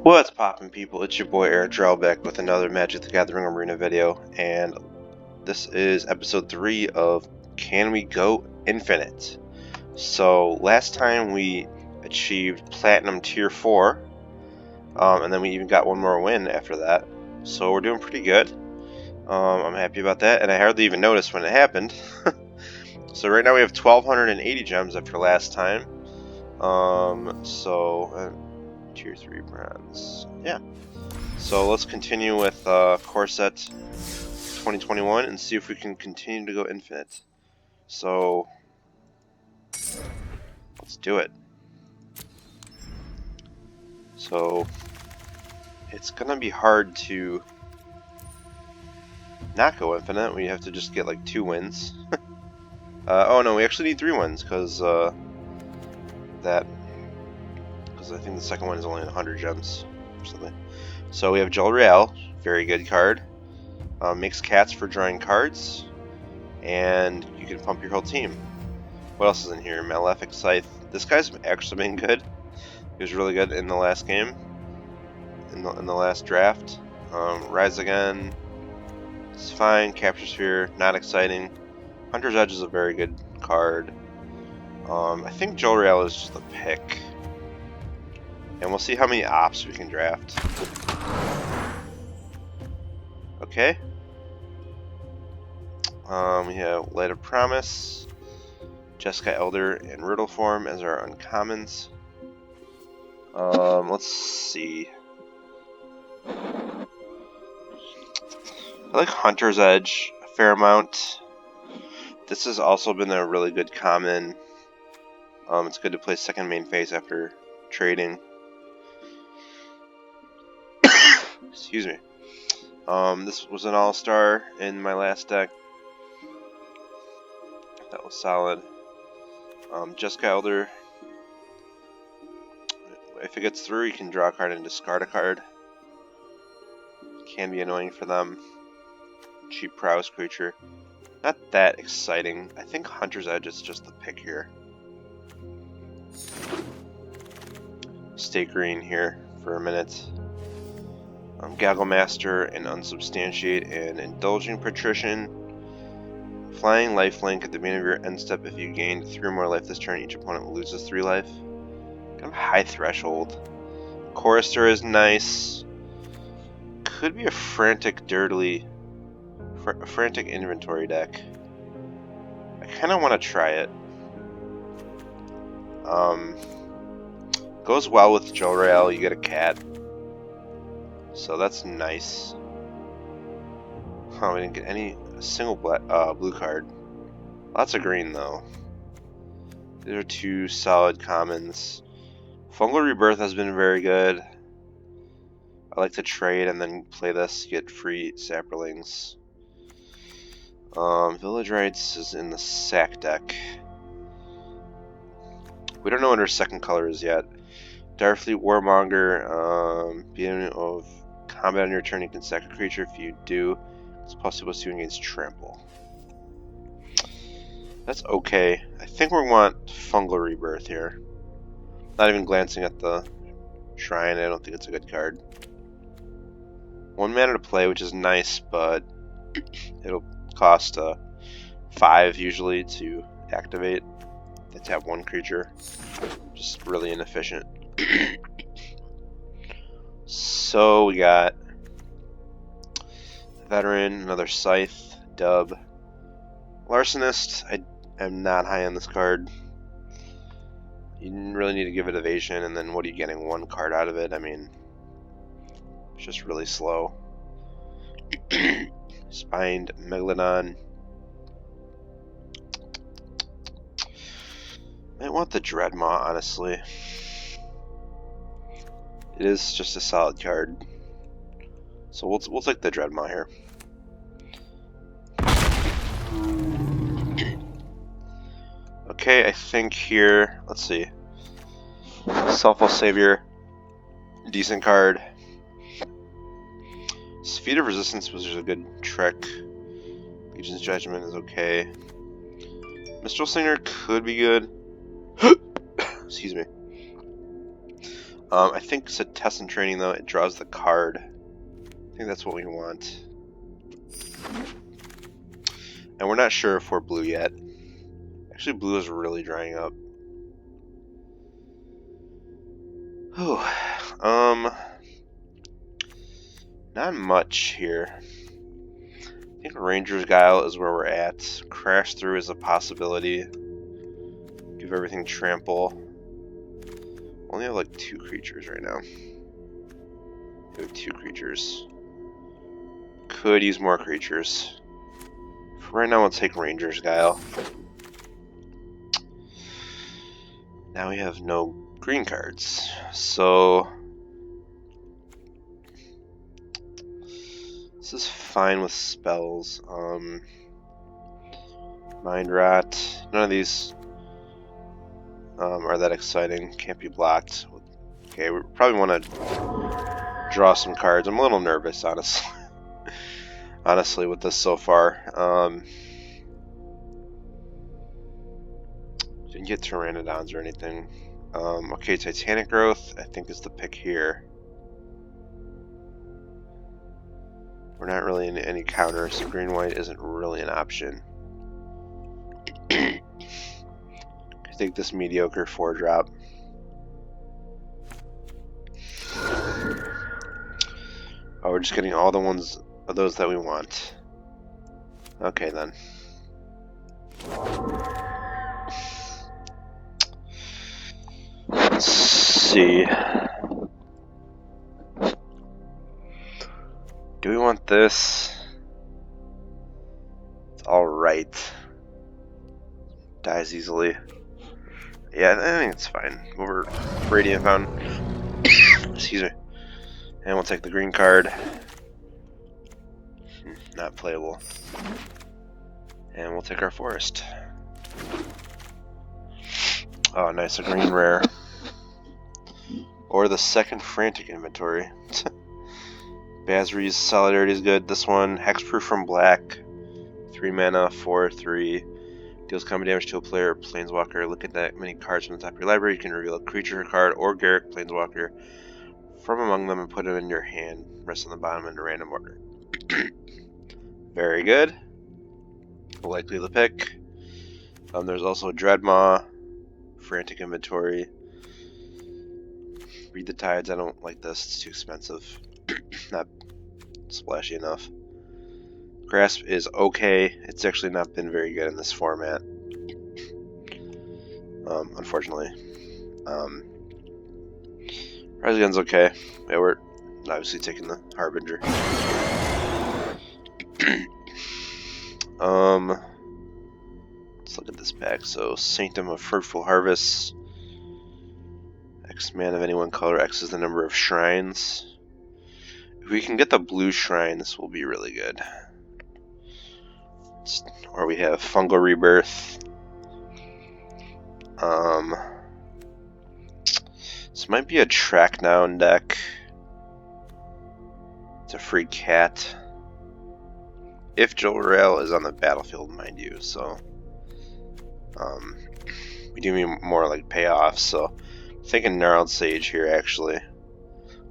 What's poppin', people? It's your boy Eric Drell back with another Magic the Gathering Arena video, and this is episode 3 of Can We Go Infinite? So last time we achieved Platinum Tier 4, and then we even got one more win after that, so we're doing pretty good. I'm happy about that, and I hardly even noticed when it happened. So right now we have 1,280 gems after last time. Tier 3 bronze. Yeah. So let's continue with Core Set 2021 and see if we can continue to go infinite. So let's do it. So it's gonna be hard to not go infinite. We have to just get like 2 wins. Oh no, we actually need 3 wins because I think the second one is only 100 gems or something. So we have Jol Real, very good card. Makes cats for drawing cards, and you can pump your whole team. What else is in here? Malefic Scythe. This guy's actually been good. He was really good in the last game, in the last draft. Rise Again. It's fine. Capture Sphere, not exciting. Hunter's Edge is a very good card. I think Jol Real is just the pick. And we'll see how many ops we can draft. Okay. We have Light of Promise, Jeskai Elder, and Riddle Form as our uncommons. Let's see. I like Hunter's Edge a fair amount. This has also been a really good common. It's good to play second main phase after trading. Excuse me. This was an all-star in my last deck. That was solid. Jeskai Elder. If it gets through, you can draw a card and discard a card. Can be annoying for them. Cheap prowess creature. Not that exciting. I think Hunter's Edge is just the pick here. Stay green here for a minute. Gaggle Master and Unsubstantiate and Indulging Patrician. Flying Lifelink at the beginning of your end step. If you gained 3 or more life this turn, each opponent loses 3 life. Kind of high threshold. Chorister is nice. Could be a frantic inventory deck. I kind of want to try it. Goes well with Jol Real. You get a cat, so that's nice. We didn't get a single blue card. Lots of green though. These are 2 solid commons. Fungal Rebirth has been very good. I like to trade and then play this, get free Saprolings. Village Rites is in the sack deck. We don't know what her second color is yet. Darfleet Warmonger. Beginning of combat on your turn, you can sack a creature. If you do, it's +2/+2 against trample. That's okay. I think we want Fungal Rebirth here. Not even glancing at the shrine, I don't think it's a good card. 1 mana to play, which is nice, but it'll cost 5 usually to activate. They tap 1 creature. Just really inefficient. So we got Veteran, another Scythe, Dub. Larcenist, I am not high on this card. You really need to give it evasion, and then what are you getting? 1 card out of it? I mean, it's just really slow. Spined Megalodon. Might want the Dreadmaw, honestly. It is just a solid card. So we'll take the Dreadmaw here. Okay, I think here, let's see. Selfless Savior, decent card. Speed of Resistance was just a good trick. Legion's Judgment is okay. Mistral Singer could be good. Excuse me. I think it's a test and training though. It draws the card. I think that's what we want. And we're not sure if we're blue yet. Actually, blue is really drying up. Whew. Not much here. I think Ranger's Guile is where we're at. Crash Through is a possibility. Give everything trample. Only have like 2 creatures right now. We have 2 creatures. Could use more creatures. For right now, we'll take Ranger's Guile. Now we have no green cards, so this is fine with spells. Mind Rot. None of these are that exciting. Can't be blocked. Okay, we probably want to draw some cards. I'm a little nervous, honestly. Honestly, with this so far. Didn't get Pteranodons or anything. Okay, Titanic Growth, I think is the pick here. We're not really in any counter, so green-white isn't really an option. I think this mediocre 4-drop. Oh, we're just getting all the ones of those that we want. Okay, then. Let's see. Do we want this? It's alright. Dies easily. Yeah, I think it's fine. Over Radiant Fountain. Excuse me. And we'll take the green card. Not playable. And we'll take our forest. Oh, nice, a green rare. Or the second Frantic Inventory. Basri's Solidarity is good. This one, Hexproof from black. 3 mana, 4/3. Deals combat damage to a player or planeswalker. Look at that many cards from the top of your library. You can reveal a creature card or Garruk planeswalker from among them and put it in your hand. Rest on the bottom in a random order. Very good. Likely the pick. There's also Dreadmaw, Frantic Inventory. Read the Tides. I don't like this. It's too expensive. Not splashy enough. Grasp is okay. It's actually not been very good in this format. Unfortunately. Rise Gun's okay. Yeah, we're obviously taking the Harbinger. Let's look at this pack. So, Sanctum of Fruitful Harvest. X mana of any one color. X is the number of shrines. If we can get the blue shrine, this will be really good. Or we have Fungal Rebirth. This might be a Trackdown deck. It's a free cat. If Jolrael is on the battlefield, mind you, so we do mean more like payoffs, so I'm thinking Gnarled Sage here actually.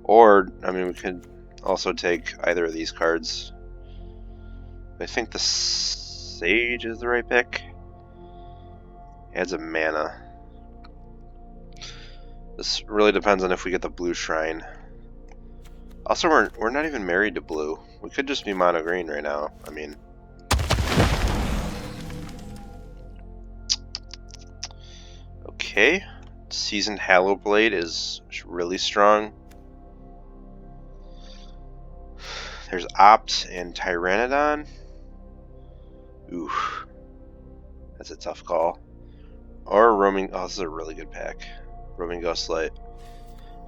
Or, I mean, we could also take either of these cards. I think the Sage is the right pick. Adds a mana. This really depends on if we get the blue shrine. Also, we're not even married to blue. We could just be mono green right now. I mean, okay. Seasoned Hallowblade is really strong. There's Opt and Tyrannodon. Oof, that's a tough call. Or Roaming. Oh, this is a really good pack. Roaming Ghostlight.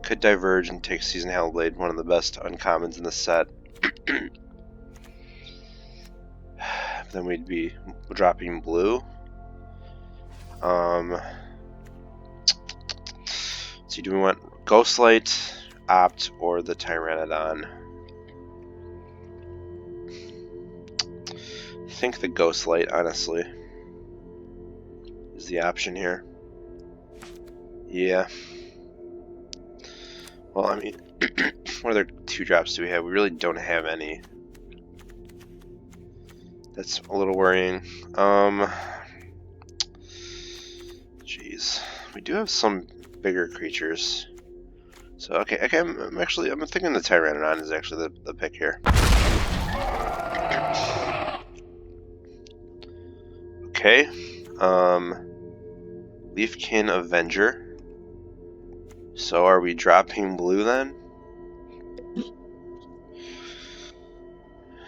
Could Diverge and take Seasoned Hellblade, one of the best uncommons in the set. Then we'd be dropping blue. So do we want Ghostlight, Opt, or the Tyrannodon? I think the Ghostlight, honestly, is the option here. Yeah. Well, I mean, what other 2-drops do we have? We really don't have any. That's a little worrying. Jeez. We do have some bigger creatures. So, okay, I'm thinking the Pteranodon is actually the pick here. Okay. Leafkin Avenger. So are we dropping blue then?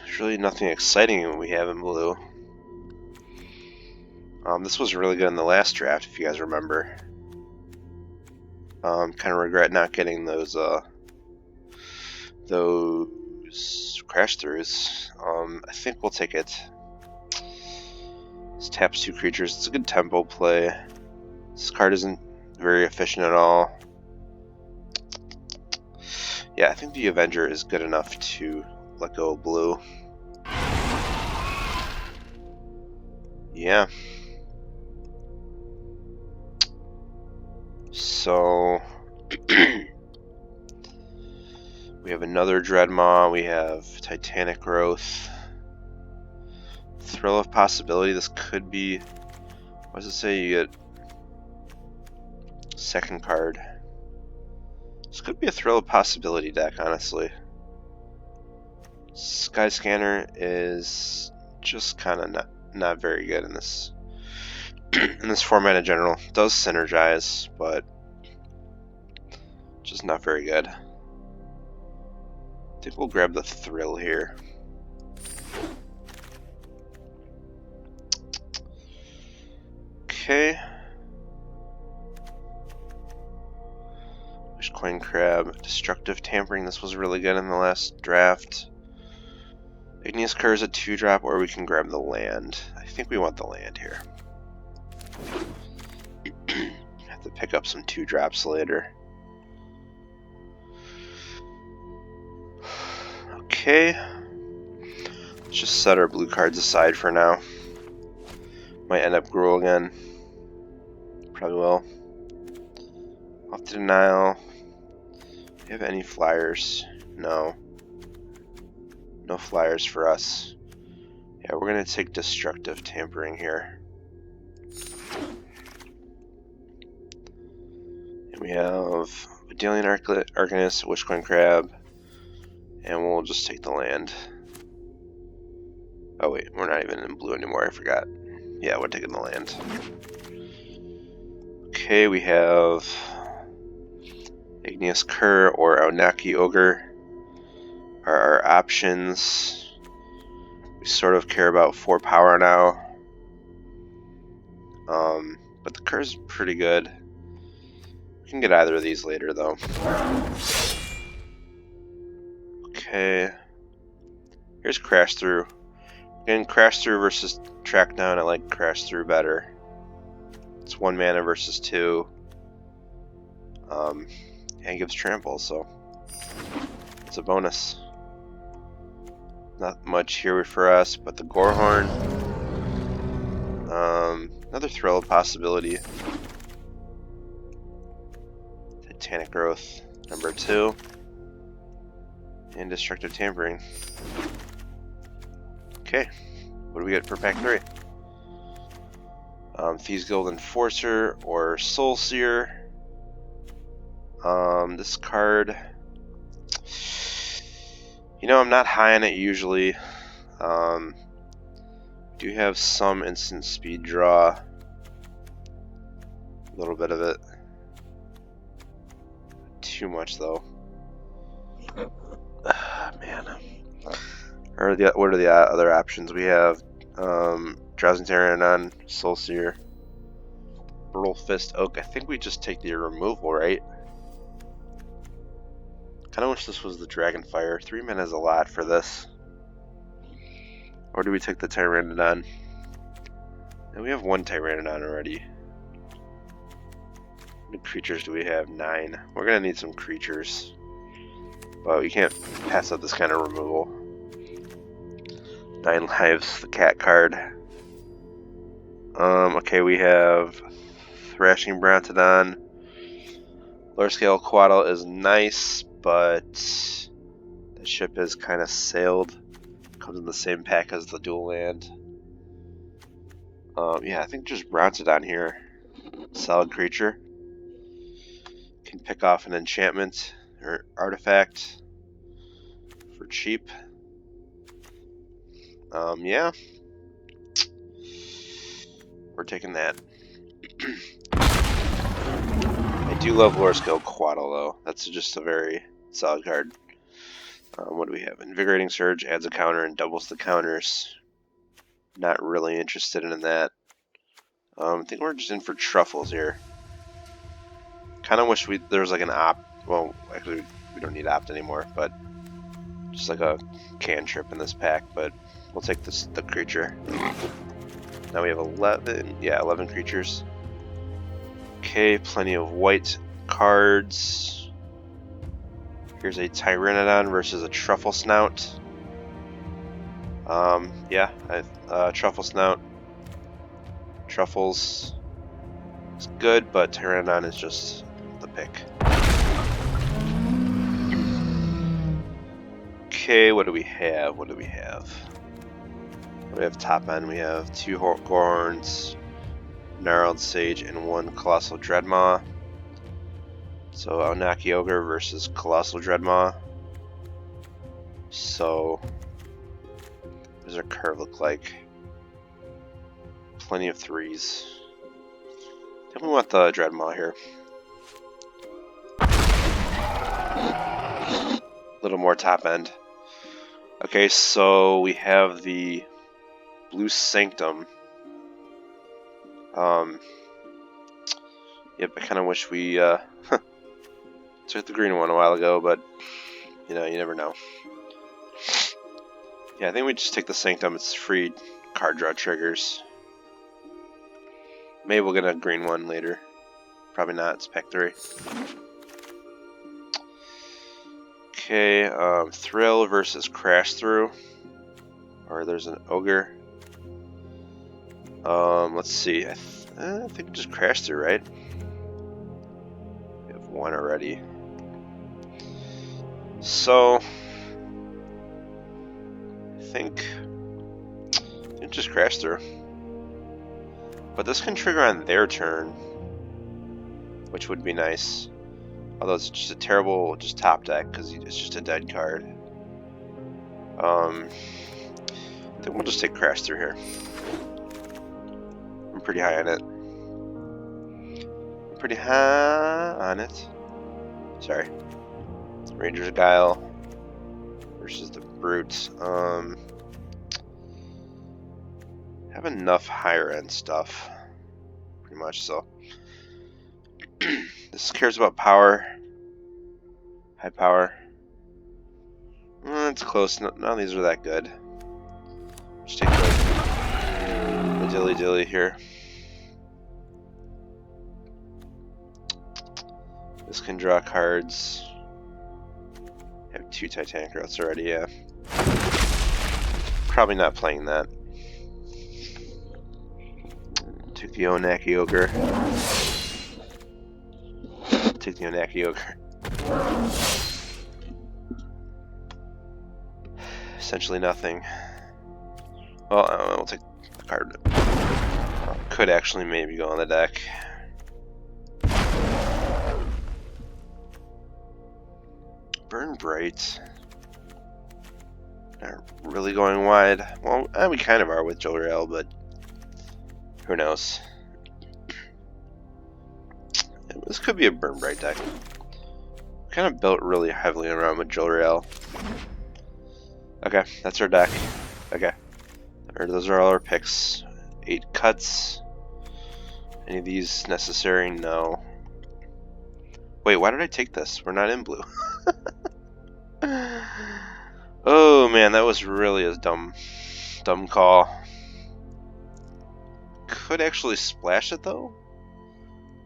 There's really nothing exciting we have in blue. This was really good in the last draft, if you guys remember. Kind of regret not getting those crash throughs. I think we'll take it. This taps 2 creatures. It's a good tempo play. This card isn't very efficient at all. Yeah, I think the Avenger is good enough to let go of blue. Yeah. So we have another Dreadmaw. We have Titanic Growth. Thrill of Possibility. This could be. What does it say? You get second card. This could be a Thrill of Possibility deck, honestly. Sky Scanner is just kind of not very good in this in this format in general. It does synergize, but just not very good. I think we'll grab the Thrill here. Okay. Coin Crab, Destructive Tampering. This was really good in the last draft. Igneous Cur is a 2-drop, or we can grab the land. I think we want the land here. Have to pick up some 2-drops later. Okay. Let's just set our blue cards aside for now. Might end up Gruul again. Probably will. Off to Denial. Do you have any flyers? No. No flyers for us. Yeah, we're going to take Destructive Tampering here. And we have Vidalian Arcanist, Wishcoin Crab, and we'll just take the land. Oh wait, we're not even in blue anymore, I forgot. Yeah, we're taking the land. Okay, we have Igneous Cur or Aunaki Ogre are our options. We sort of care about 4 power now. But the Cur's pretty good. We can get either of these later though. Okay. Here's Crash Through. Again, Crash Through versus Track Down, I like Crash Through better. It's 1 mana versus 2. And gives Trample, so it's a bonus. Not much here for us, but the Gorehorn. Another Thrill of Possibility. Titanic Growth, number 2. And Destructive Tampering. Okay, what do we get for pack 3? Thieves Guild Enforcer or Soul Seer. This card, you know, I'm not high on it usually. Do have some instant speed draw. A little bit of it. Too much though. Man. What are the other options we have? Drowsing Pteranodon, Soul Seer, Brutal Fist Oak. I think we just take the removal, right? Kind of wish this was the Dragonfire. 3 mana is a lot for this. Or do we take the Pteranodon? And we have 1 Pteranodon already. How many creatures do we have? 9. We're gonna need some creatures. But we can't pass up this kind of removal. 9 lives, the cat card. Okay, we have Thrashing Brontodon Lower scale Quaddle is nice, but the ship is kind of sailed. Comes in the same pack as the dual land. Yeah, I think just Brontodon here. Solid creature. Can pick off an enchantment or artifact for cheap. Yeah. We're taking that. I do love Lower Scale Quaddle, though. That's just a very solid card. What do we have? Invigorating Surge adds a counter and doubles the counters. Not really interested in that. I think we're just in for truffles here. Kind of wish there was like an opt. Well, actually, we don't need opt anymore, but just like a cantrip in this pack. But we'll take the creature. Now we have 11. Yeah, 11 creatures. Okay, plenty of white cards. Here's a Tyrannodon versus a Truffle Snout. Yeah, Truffle Snout. Truffles is good, but Tyrannodon is just the pick. Okay, what do we have? What do we have? We have top end. We have 2 Gorns, Gnarled Sage, and 1 Colossal Dreadmaw. So Anunnaki Ogre versus Colossal Dreadmaw. So what does our card look like? Plenty of 3s. Definitely want the Dreadmaw here. A little more top end. Okay, so we have the Blue Sanctum. Yep, I kind of wish we took the green one a while ago, but you know, you never know. Yeah, I think we just take the Sanctum. It's free card draw triggers. Maybe we'll get a green one later. Probably not. It's pack 3. Okay, Thrill versus Crash Through. Or there's an Ogre. Let's see. I think just Crash Through, right? We have 1 already. So I think just Crash Through. But this can trigger on their turn, which would be nice. Although it's just a terrible top deck because it's just a dead card. I think we'll just take Crash Through here. I'm pretty high on it. Sorry. Ranger's Guile versus the Brute. Have enough higher end stuff, pretty much. So this cares about power, high power. It's close. None of these are that good. Just take the dilly dilly here. This can draw cards. I have 2 Titanic Growths already. Yeah, probably not playing that. Took the Anunnaki Ogre. Took the Anunnaki Ogre. Essentially nothing. Well, I'll take the card. Could actually maybe go on the deck. Burn Bright. Not really going wide. Well, we kind of are with Jolrael, but who knows? This could be a Burn Bright deck. Kind of built really heavily around with Jolrael. Okay, that's our deck. Okay. Those are all our picks. 8 cuts. Any of these necessary? No. Wait, why did I take this? We're not in blue. Oh man, that was really a dumb call. Could actually splash it though,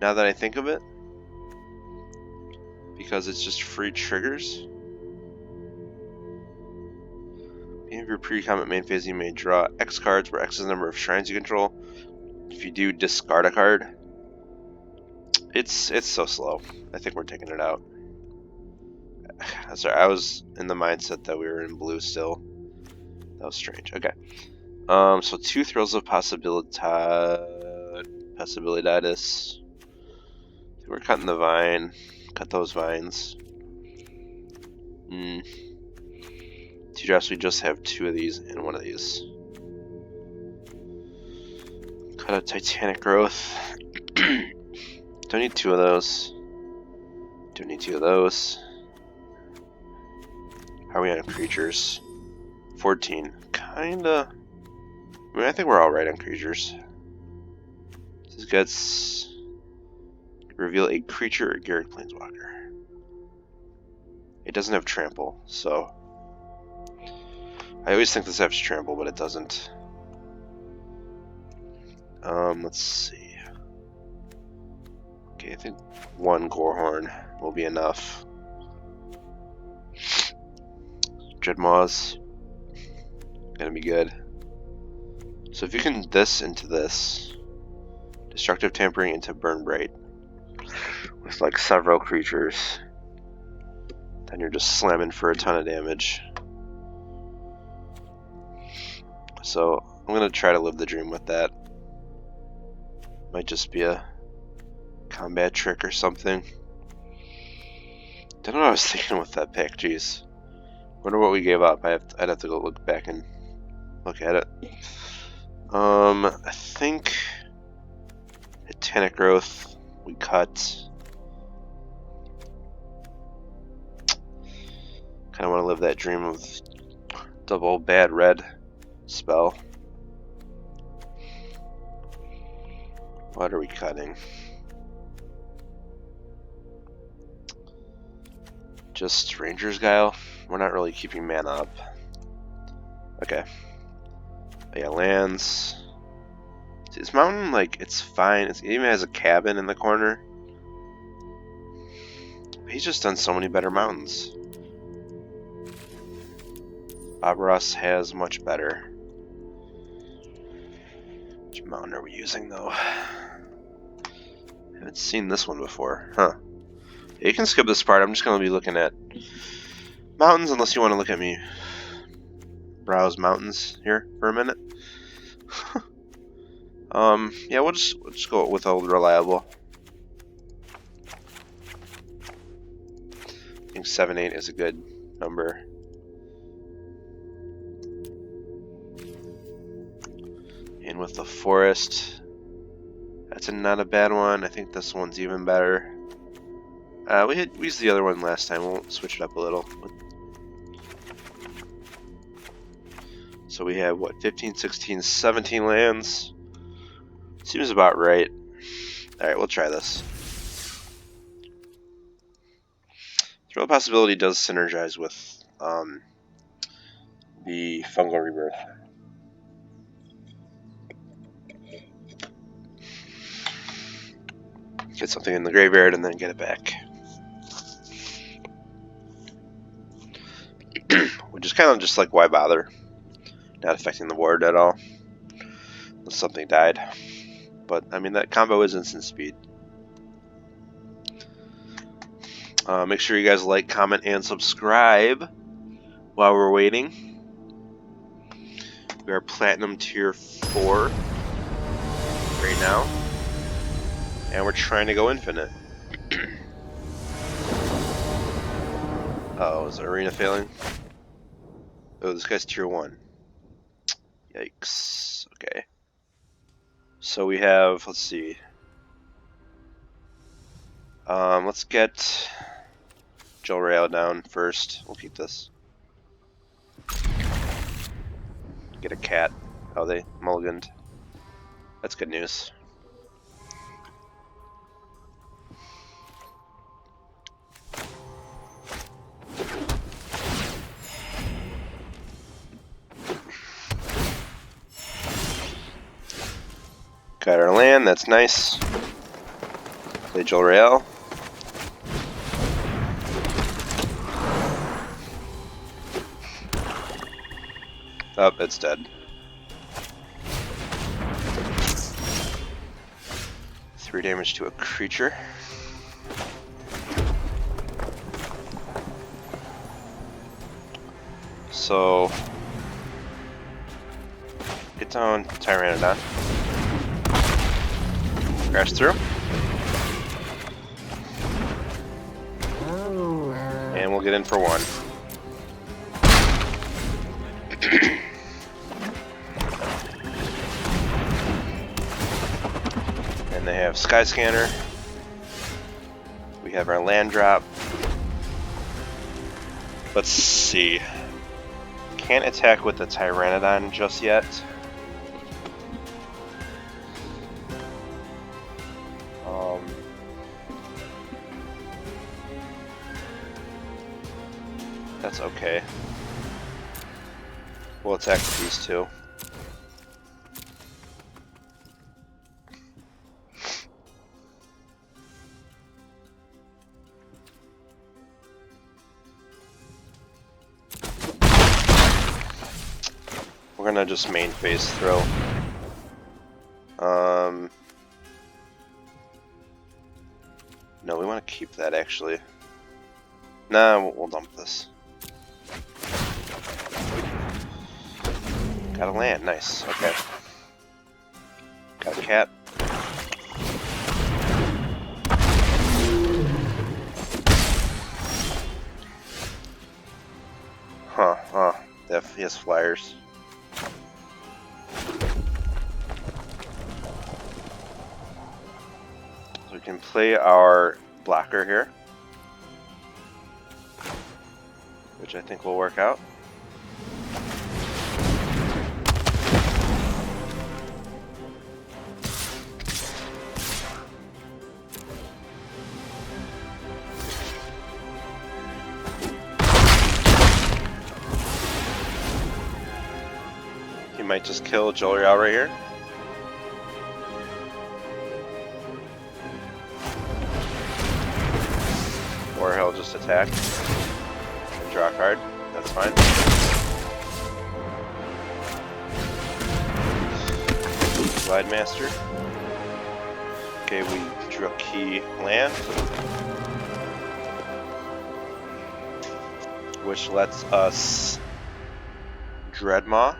now that I think of it, because it's just free triggers. In your pre-combat main phase, you may draw X cards, where X is the number of shrines you control. If you do, discard a card. It's so slow. I think we're taking it out. Sorry, I was in the mindset that we were in blue still. That was strange. Okay. So 2 thrills of possibilities. We're cutting the vine. Cut those vines. 2 drops. We just have 2 of these and 1 of these. Cut a titanic growth. Don't need 2 of those. Don't need 2 of those. How are we on creatures? 14. Kinda. I mean, I think we're alright on creatures. This gets. Reveal a creature or Garrick Planeswalker. It doesn't have trample, so. I always think this has trample, but it doesn't. Let's see. Okay, I think 1 Gorehorn will be enough. Dreadmaws. Gonna be good. So if you can this into this. Destructive Tampering into Burn Bright. With like several creatures. Then you're just slamming for a ton of damage. So I'm gonna try to live the dream with that. Might just be a combat trick or something. Don't know what I was thinking with that pick, jeez. Wonder what we gave up. I'd have to go look back and look at it. I think Titanic Growth we cut. Kinda wanna live that dream of double bad red spell. What are we cutting? Just Ranger's Guile? We're not really keeping mana up. Okay. Yeah, lands. See, this mountain, like, it's fine. It even has a cabin in the corner. He's just done so many better mountains. Barbaros has much better. Which mountain are we using, though? Haven't seen this one before. Huh. Yeah, you can skip this part. I'm just going to be looking at mountains, unless you want to look at me browse mountains here for a minute. Yeah, we'll just go with old reliable. I think 7-8 is a good number. And with the forest, that's not a bad one. I think this one's even better. We used the other one last time. We'll switch it up a little. So we have, what, 15, 16, 17 lands? Seems about right. Alright, we'll try this. Thrill Possibility does synergize with the Fungal Rebirth. Get something in the graveyard and then get it back. Which is kind of just like, why bother? Not affecting the board at all. Unless something died. But, I mean, that combo is instant speed. Make sure you guys like, comment, and subscribe while we're waiting. We are Platinum Tier 4 right now. And we're trying to go infinite. Uh-oh, is the arena failing? Oh, this guy's Tier 1. Yikes. Okay. So we have, let's see. Let's get Jolrael down first. We'll keep this. Get a cat. Oh, they mulliganed. That's good news. Got our land, that's nice. Play Jolrael. Oh, it's dead. 3 damage to a creature. So get down, Tyrannodon. Crash through. And we'll get in for one. And they have Sky Scanner. We have our land drop. Let's see. Can't attack with the Tyrannodon just yet. That's okay. We'll attack with these two. We're gonna just main phase throw. No, we want to keep that actually. Nah, we'll dump this. Got a land, nice. Okay. Got a cat. Huh. He has flyers. So we can play our blocker here, which I think will work out. He might just kill Jolreal right here. Or he'll just attack and draw a card. That's fine. Glide Master. Okay, we drew a key land, which lets us Dreadmaw.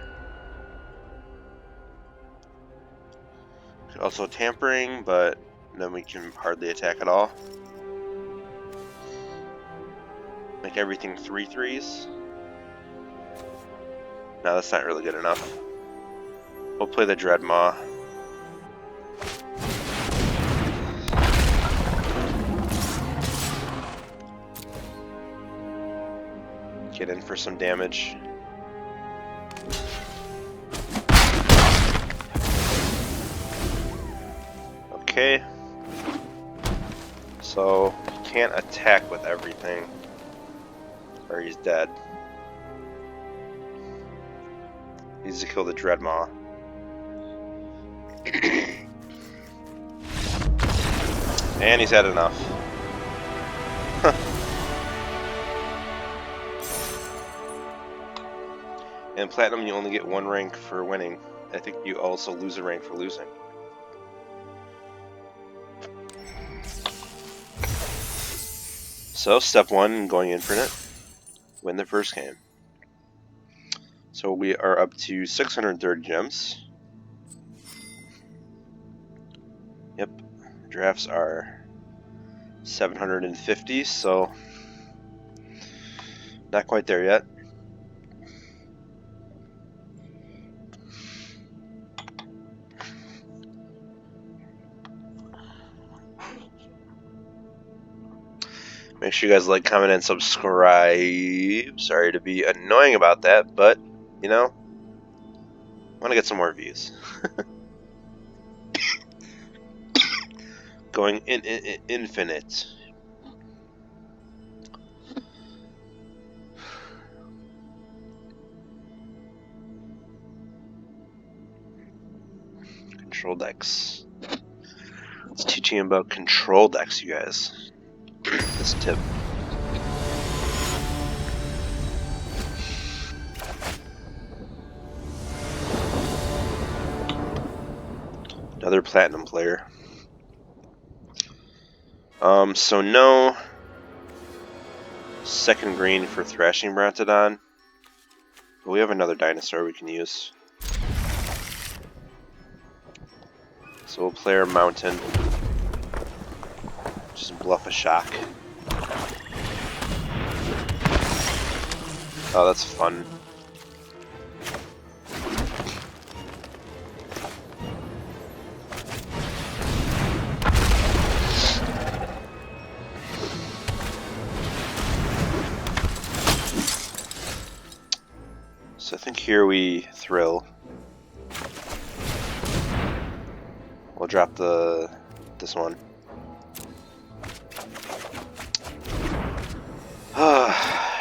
Also tampering, but then we can hardly attack at all. Make everything 3/3s. No, that's not really good enough. We'll play the Dreadmaw. Get in for some damage. Okay. So, he can't attack with everything, or he's dead. He needs to kill the Dreadmaw. And he's had enough. In Platinum, you only get 1 rank for winning. I think you also lose a rank for losing. So, step 1, going infinite. Win the first game. So we are up to 630 gems. Yep. Drafts are 750, so not quite there yet. Make sure you guys like, comment, and subscribe. Sorry to be annoying about that, but, you know, I want to get some more views. Going infinite. Control decks. Let's teach you about control decks, you guys. This tip. Another platinum player. So no second green for Thrashing Brontodon. But we have another dinosaur we can use. So we'll play our mountain. Just bluff a shock. Oh, that's fun. So I think here we thrill. We'll drop this one.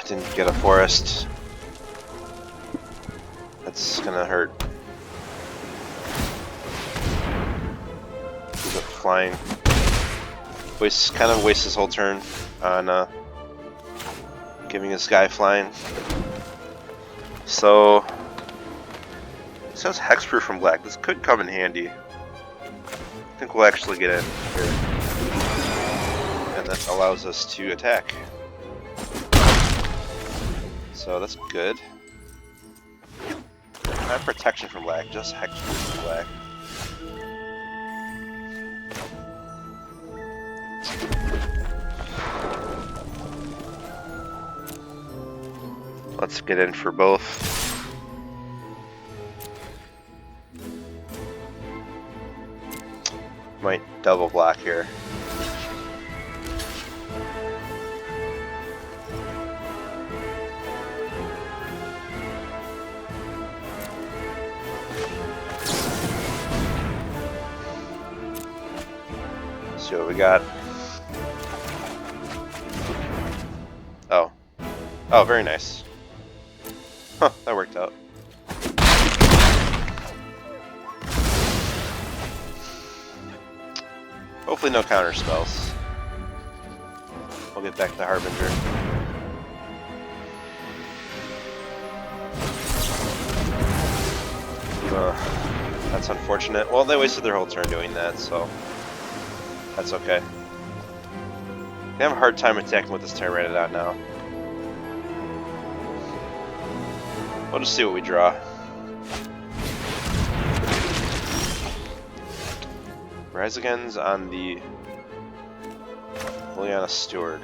Didn't get a forest. That's gonna hurt. Is it flying? Kind of wastes his whole turn on giving this guy flying. So it says hexproof from black. This could come in handy. I think we'll actually get in here, and that allows us to attack. So that's good. Not protection from black, just hexproof from black. Let's get in for both. Might double block here. See what we got. Oh, very nice. Huh, that worked out. Hopefully no counter spells. We'll get back to Harbinger. That's unfortunate. Well, they wasted their whole turn doing that, so that's okay. They have a hard time attacking with this Pteranodon now. We'll just see what we draw. Rise Again's on the Liliana Steward.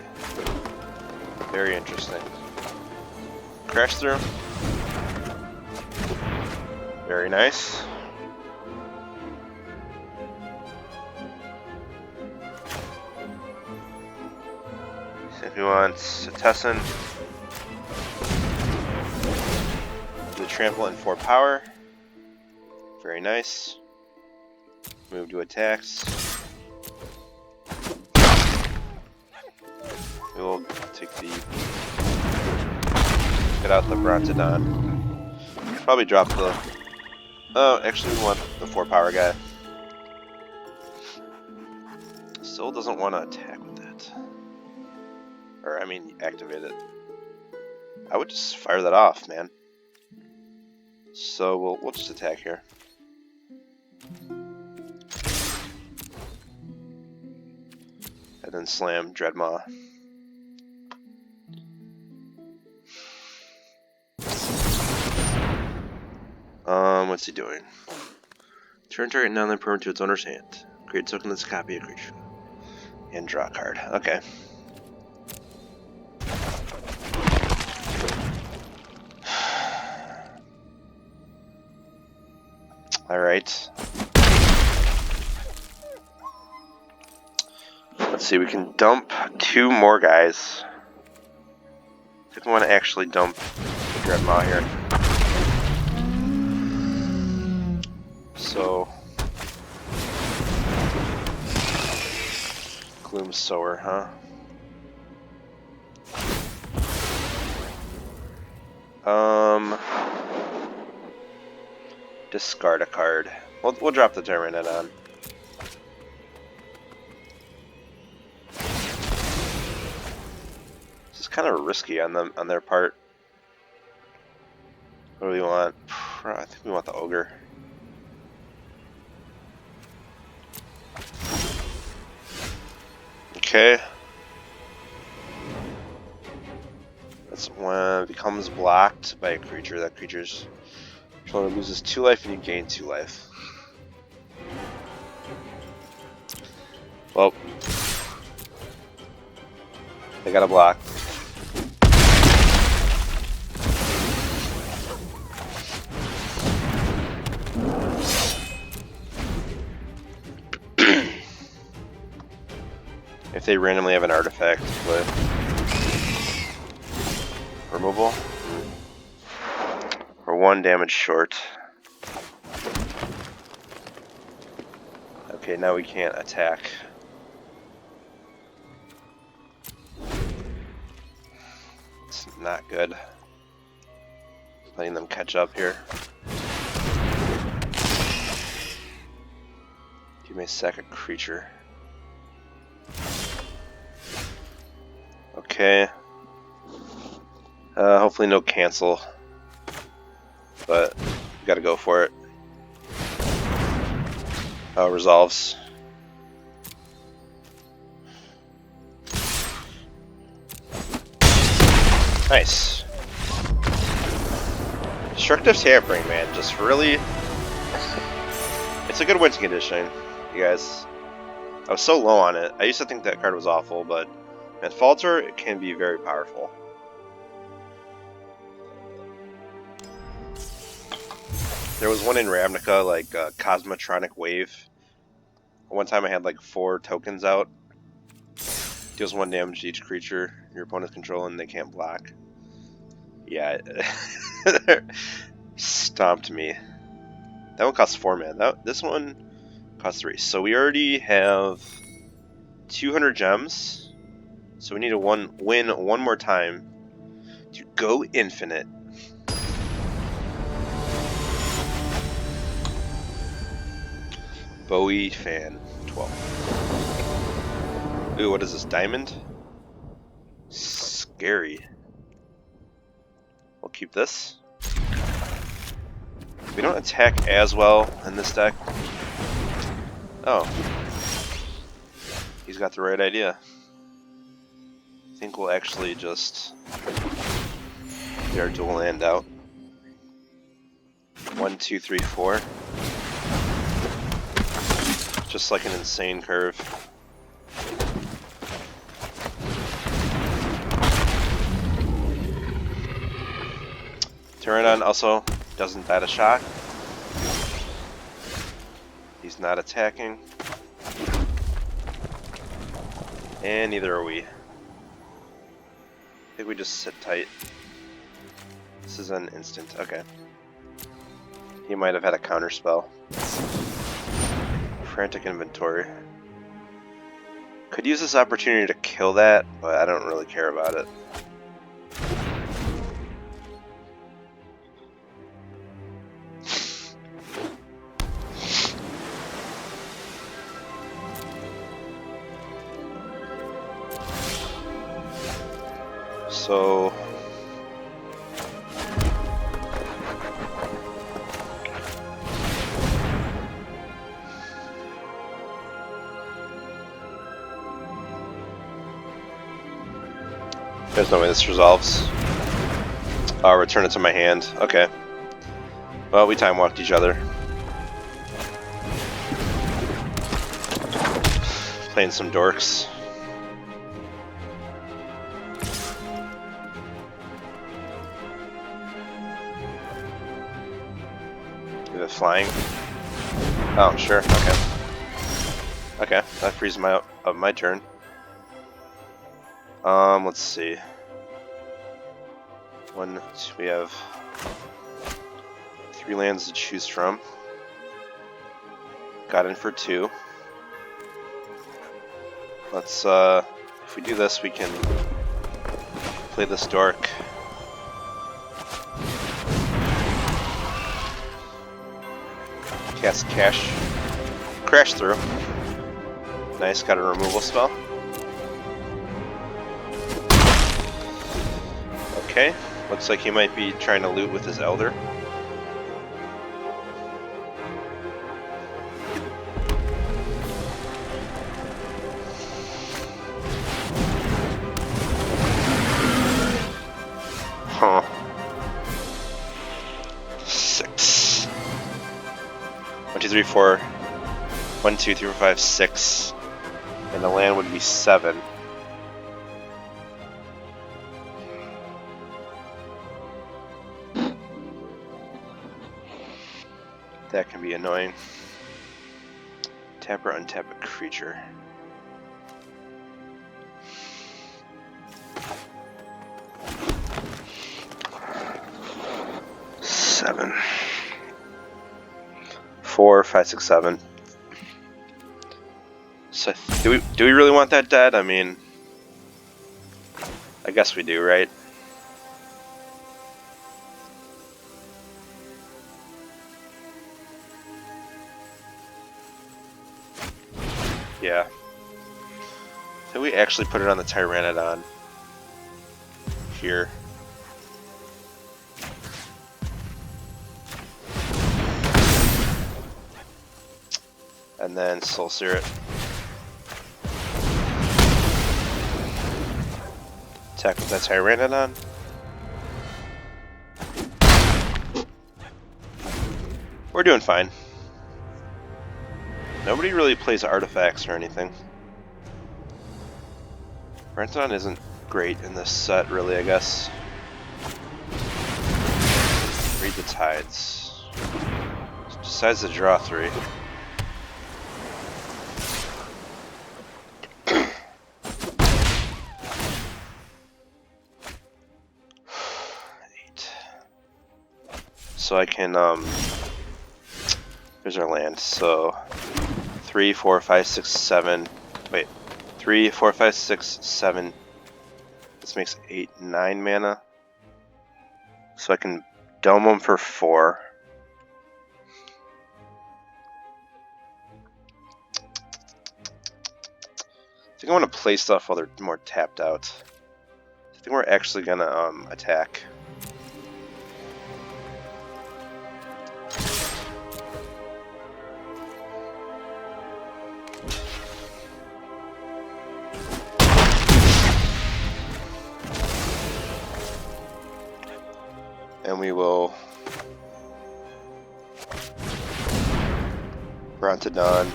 Very interesting. Crash through. Very nice. So if he wants a Tessin, the trample and 4 power. Very nice. Move to attacks. We will take the. Get out the Brontodon. Probably drop the. Oh, actually, we want the 4 power guy. Still doesn't want to attack with that. Or, I mean, activate it. I would just fire that off, man. So we'll just attack here. And then slam Dreadmaw. What's he doing? Turn target non-land permanent to its owner's hand. Create token that's a copy of creature. And draw a card. Okay. Alright. Let's see, we can dump 2 more guys. I think we want to actually dump the Dreadmaw here. So, Gloom Sower, huh? Discard a card. We'll drop the Pteranodon. This is kind of risky on them their part. What do we want? I think we want the Ogre. Okay. That's when it becomes blocked by a creature. That creature's controller loses 2 life and you gain 2 life. Well, they got a block. If they randomly have an artifact with removal, we're 1 damage short. Okay, now we can't attack. It's not good. Letting them catch up here. Give me a second creature. Okay. Hopefully no cancel. But we gotta go for it. Resolves. Nice. Destructive Tampering, man, just really... It's a good winter conditioning, you guys. I was so low on it. I used to think that card was awful, but at Falter, it can be very powerful. There was one in Ravnica, like Cosmotronic Wave. One time I had like 4 tokens out. Deals 1 damage to each creature your opponent's control and they can't block. Yeah, stomped me. That one costs 4 mana. This one costs 3. So we already have 200 gems. So we need to win one more time to go infinite. Bowie fan 12. Ooh, what is this? Diamond? Scary. We'll keep this. We don't attack as well in this deck. Oh. He's got the right idea. I think we'll actually just get our dual land out. 1, 2, 3, 4. Just like an insane curve. Tyrannon also doesn't bat a shot. He's not attacking. And neither are we. I think we just sit tight. This is an instant. Okay. He might have had a counter spell. Frantic Inventory. Could use this opportunity to kill that, but I don't really care about it. So there's no way this resolves. I'll return it to my hand. Okay. Well, we time walked each other. Playing some dorks. Is it flying? Oh, sure. Okay. Okay, that frees my turn. Let's see. We have 3 lands to choose from. Got in for 2. Let's, if we do this, we can play this dork. Cast Crash through. Nice, got a removal spell. Okay, looks like he might be trying to loot with his Elder. 2, 3, 4. 1, 2, 3, 4, 5, 6. And the land would be 7. That can be annoying. Tap or untap a creature. Seven. 4, 5, 6, 7. So do we really want that dead? I mean, I guess we do, right? Yeah. Did we actually put it on the Tyrannodon? Here. And then Soul Sear it. Attack with that Tyrannodon. We're doing fine. Nobody really plays artifacts or anything. Renton isn't great in this set, really, I guess. Read the Tides. Decides to draw 3. So I can, here's our land, so 3, 4, 5, 6, 7, wait, 3, 4, 5, 6, 7, this makes 8, 9 mana, so I can dome them for 4. I think I want to play stuff while they're more tapped out. I think we're actually gonna, attack. And we will Brontodon.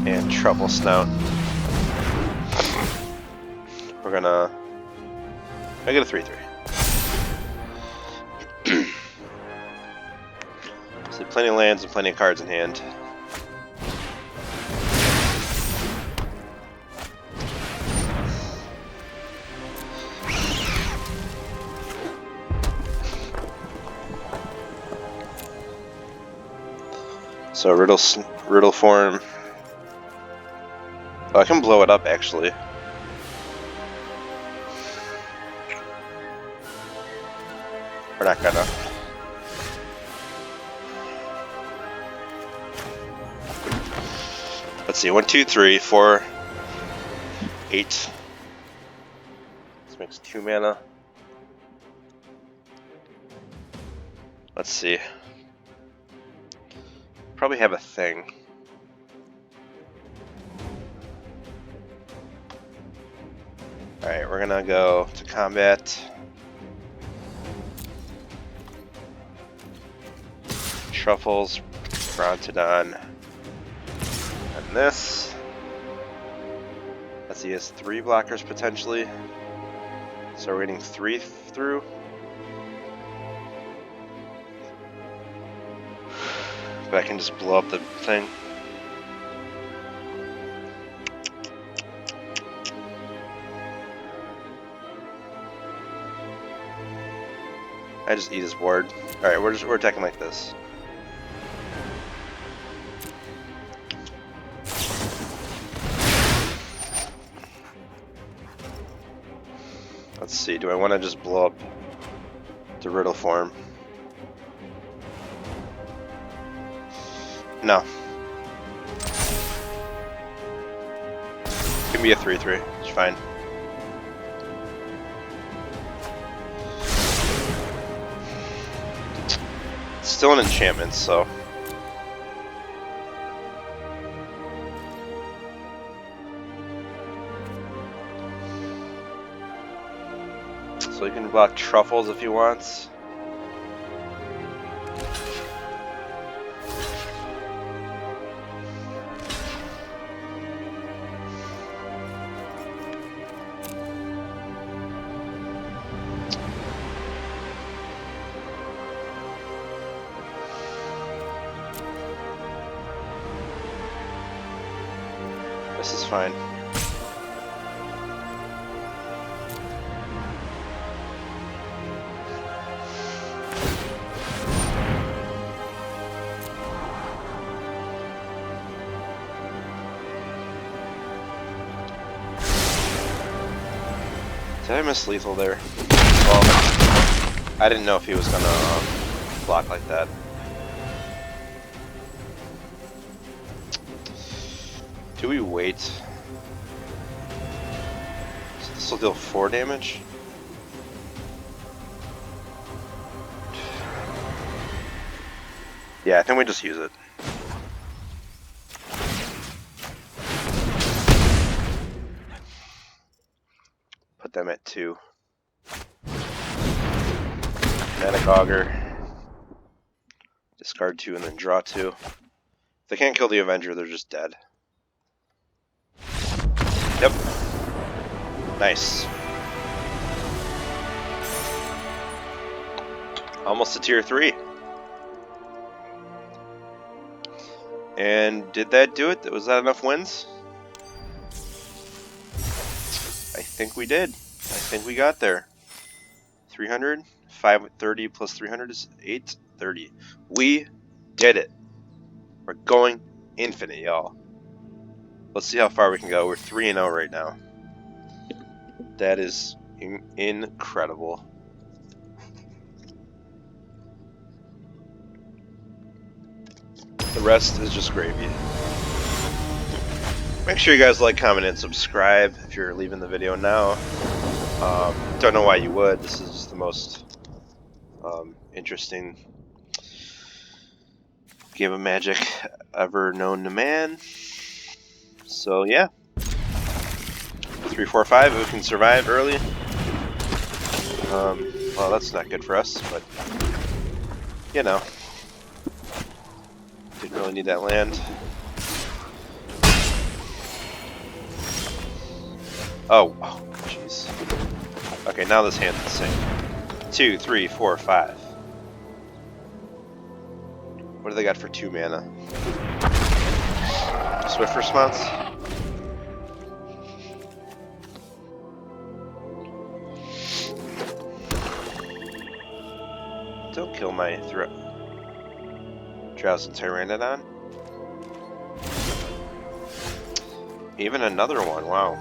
And Trouble Snout. We're gonna make it a 3/3. So plenty of lands and plenty of cards in hand. So riddle form. Oh, I can blow it up actually. We're not gonna. Let's see, 1, 2, 3, 4, 8. This makes 2 mana. Let's see. Probably have a thing. Alright, we're gonna go to combat. Truffles, Brontodon, and this. Let's see, he has 3 blockers potentially. So we're getting 3 through. But I can just blow up the thing. I just eat his board. Alright, we're attacking like this. Let's see, do I want to just blow up the riddle form? No. Give me a 3/3, it's fine. It's still an enchantment, so. So you can block truffles if you want. This is fine. Did I miss lethal there? Well, I didn't know if he was gonna block like that. Do we wait? So this will deal 4 damage? Yeah, I think we just use it. Put them at 2. Manic Augur. Discard 2 and then draw 2. If they can't kill the Avenger, they're just dead. Yep. Nice. Almost to tier 3. And did that do it? Was that enough wins? I think we did. I think we got there. 300, 530 plus 300 is 830. We did it. We're going infinite, y'all. Let's see how far we can go. We're 3-0 right now. That is incredible. The rest is just gravy. Make sure you guys like, comment, and subscribe if you're leaving the video now. Don't know why you would. This is the most interesting game of Magic ever known to man. So yeah, 3, 4, 5. We can survive early. Well, that's not good for us, but you know, didn't really need that land. Oh, jeez. Okay, now this hand's insane. 2, 3, 4, 5. What do they got for 2 mana? Swift response? Don't kill my Drowsing Tyrannodon. Even another one, wow.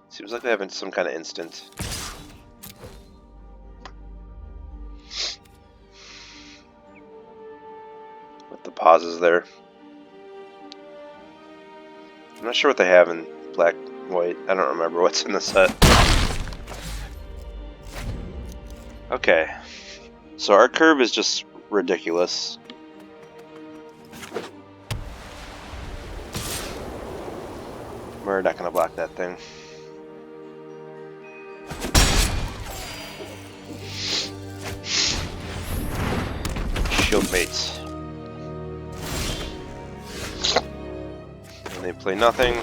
Seems like they have some kind of instant. With the pauses there. I'm not sure what they have in black, white. I don't remember what's in the set. Okay. So our curve is just ridiculous. We're not going to block that thing. Shield mates. And they play nothing.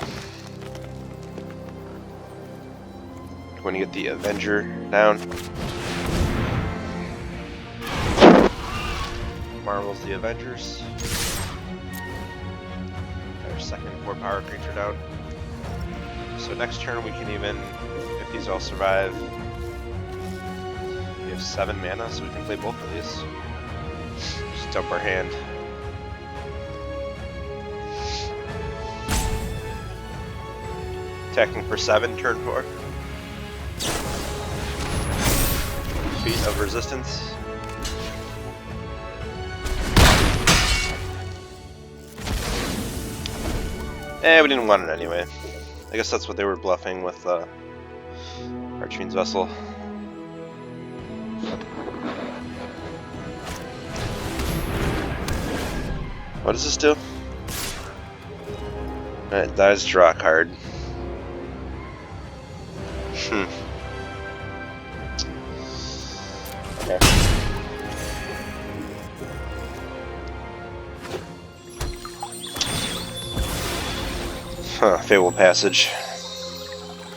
We're going to get the Avenger down. Marvel's the Avengers. Our second 4-power creature down. So next turn we can even, if these all survive, we have 7 mana, so we can play both of these. Just dump our hand. Attacking for 7, turn 4. Feat of Resistance. We didn't want it anyway. I guess that's what they were bluffing with Archfiend's Vessel. What does this do? It does draw a card. Okay. Huh, Fable Passage.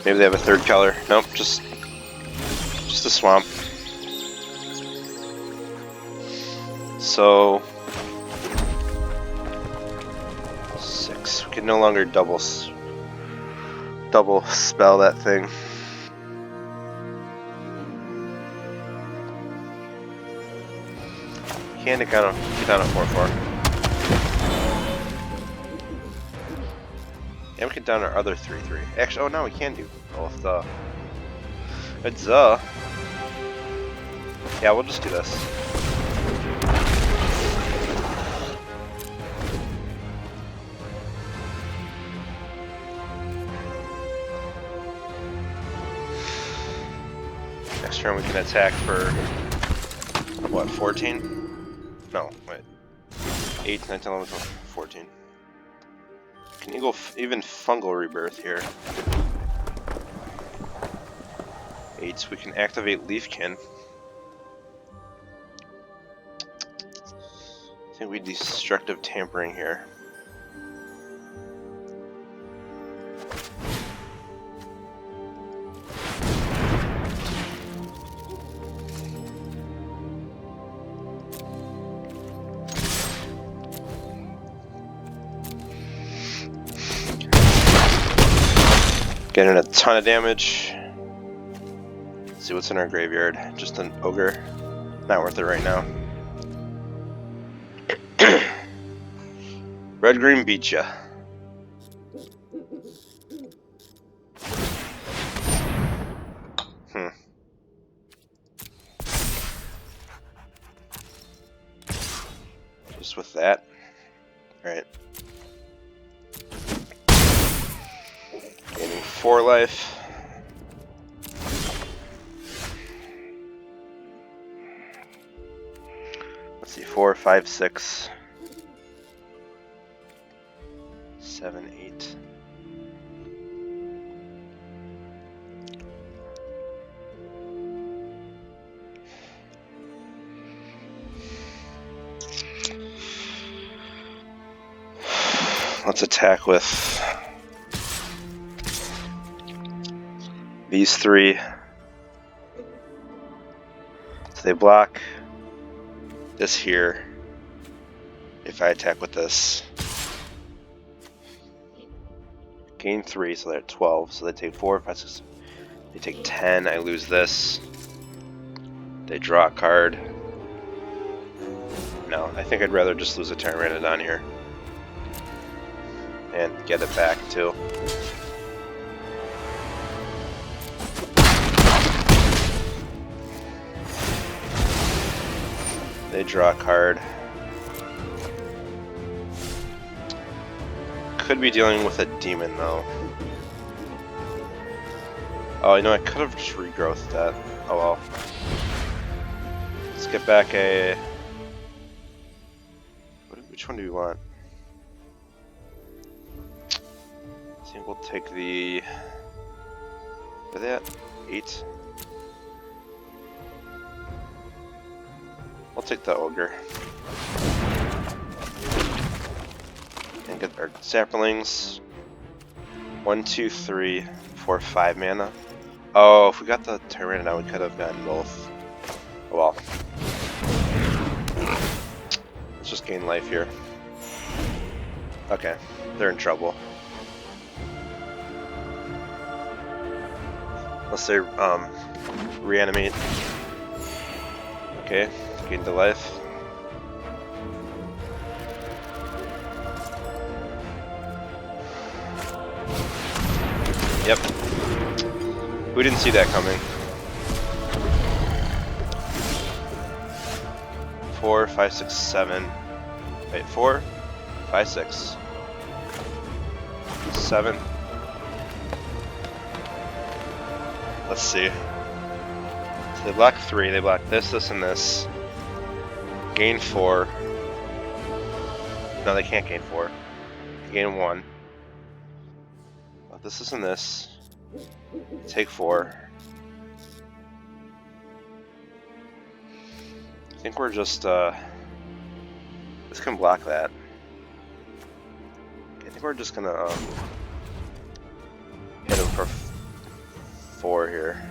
Maybe they have a third color. Nope, just a swamp. So 6. We can no longer double spell that thing. Can get down a 4/4. And we can down our other 3/3. Actually, oh no, we can do both. It's yeah, we'll just do this. Next turn we can attack for what, 14? No, wait. 8, 9, 10, 11, 12, 14. Can you go even fungal rebirth here? 8, we can activate Leafkin. I think we destructive tampering here. Getting a ton of damage. Let's see what's in our graveyard. Just an ogre. Not worth it right now. Red green beat ya. Just with that. Alright. Gaining 4 life. Let's see, 4, 5, 6, 7, 8. Let's attack with these 3. So they block this here. If I attack with this, gain 3, so they're at 12. So they take 4, 5, 6. They take 10. I lose this. They draw a card. No, I think I'd rather just lose a Pteranodon here and get it back too. They draw a card. Could be dealing with a demon though. Oh, you know, I could have just regrowthed that. Oh well. Let's get back a... Which one do we want? I think we'll take the... What are they at? 8? We'll take the ogre. And get our saplings. 1, 2, 3, 4, 5 mana. Oh, if we got the Tyrannodon, we could have gotten both. Oh well. Let's just gain life here. Okay, they're in trouble. Unless they reanimate. Okay, gain the life. Yep. We didn't see that coming. 4, 5, 6, 7. Wait, 4, 5, 6, 7. Let's see. So they block 3, they block this, this, and this. Gain 4. No, they can't gain 4. They gain 1. this and this. Take 4. I think we're just this can block that. I think we're just gonna hit him for 4 here.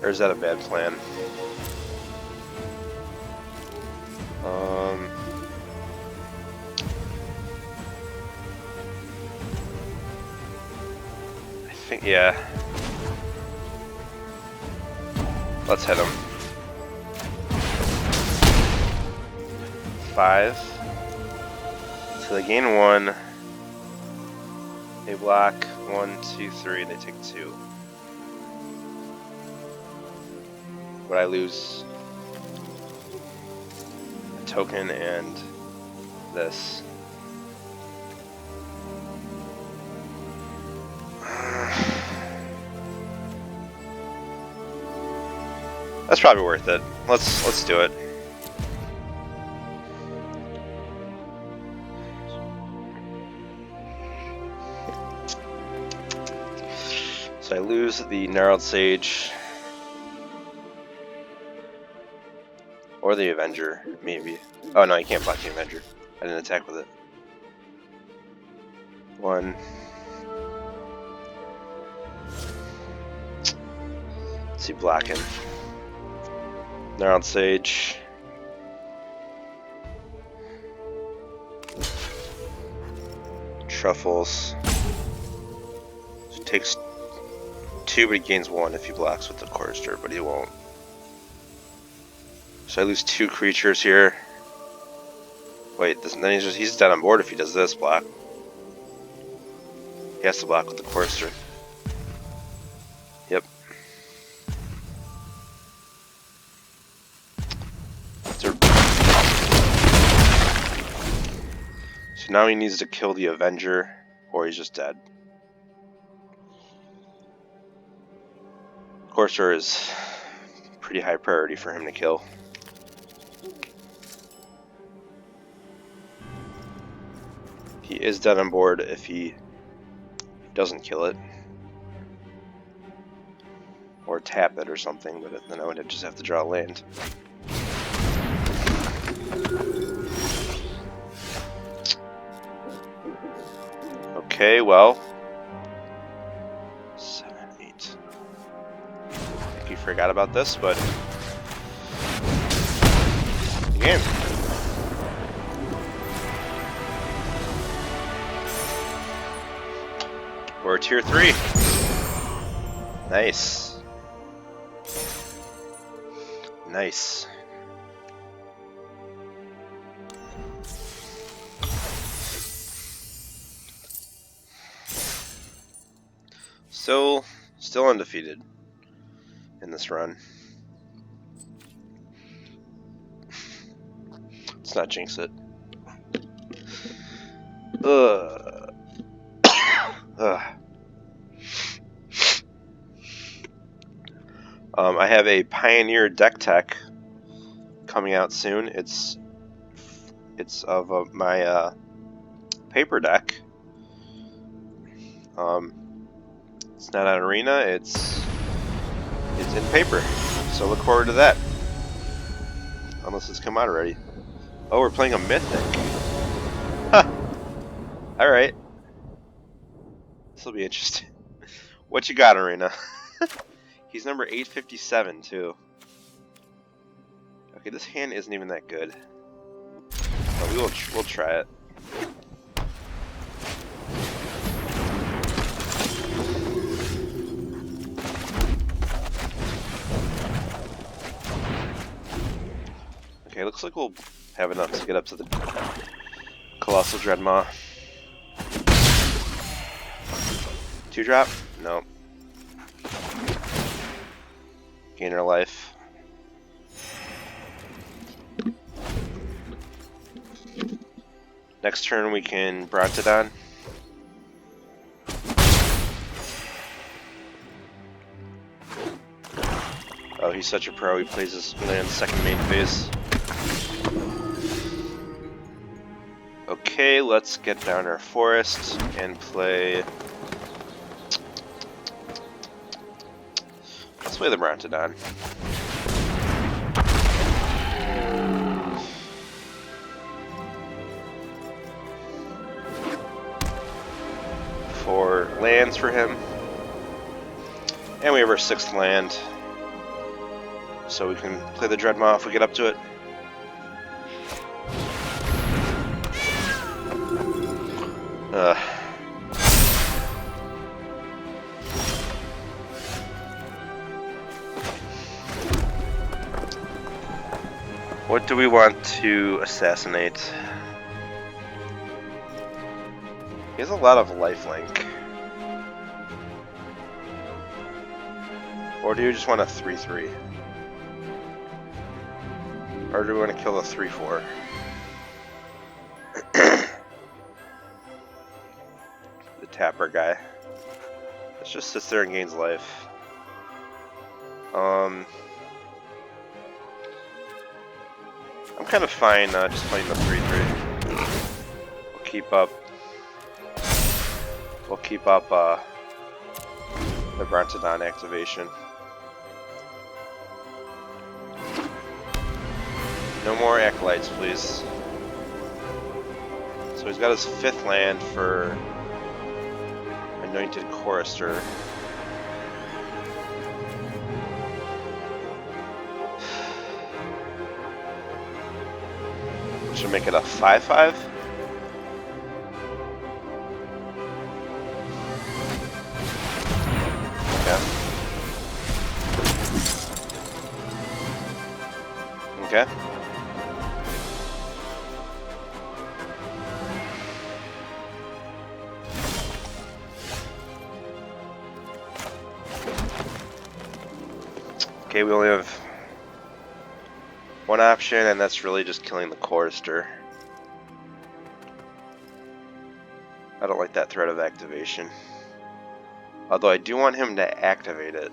Or is that a bad plan? I think, yeah. Let's hit him. 5. So they gain 1. They block 1, 2, 3. They take 2. Would I lose a token and this? That's probably worth it. Let's do it. So I lose the Gnarled Sage. Or the Avenger, maybe. Oh no, you can't block the Avenger. I didn't attack with it. 1. Let's see, blocking. Gnarled Sage. Truffles. So it takes 2, but he gains 1 if he blocks with the Chorister, but he won't. So I lose 2 creatures here. Wait, then he's dead on board if he does this block. He has to block with the Chorister. Yep. So now he needs to kill the Avenger, or he's just dead. Chorister is pretty high priority for him to kill. He is dead on board if he doesn't kill it. Or tap it or something, but then I would just have to draw a land. Okay, well. 7, 8. I think you forgot about this, but game. We're tier 3. Nice. Nice. Still undefeated in this run. Let's not jinx it. Ugh. I have a Pioneer deck tech coming out soon. It's of my paper deck. It's not on Arena. It's in paper. So look forward to that. Unless it's come out already. Oh, we're playing a Mythic. Huh. All right. This will be interesting. What you got, Arena? He's number 857 too. Okay, this hand isn't even that good. But we'll try it. Okay, looks like we'll have enough to get up to the Colossal Dreadmaw. 2-drop? Nope. Gain our life. Next turn we can Brontodon. Oh, he's such a pro. He plays his land second main phase. Okay, let's get down our forest and play. Let's play the Brontodon. For lands for him. And we have our 6th land. So we can play the Dreadmaw if we get up to it. What do we want to assassinate? He has a lot of lifelink. Or do you just want a 3/3? Or do we want to kill the 3/4? The tapper guy. It just sits there and gains life. I'm kind of fine just playing the 3/3. We'll keep up. We'll keep up the Brontodon activation. No more acolytes, please. So he's got his 5th land for Anointed Chorister. Should make it a 5/5. Okay. Okay, we only have one option, and that's really just killing the Chorister. I don't like that threat of activation. Although I do want him to activate it.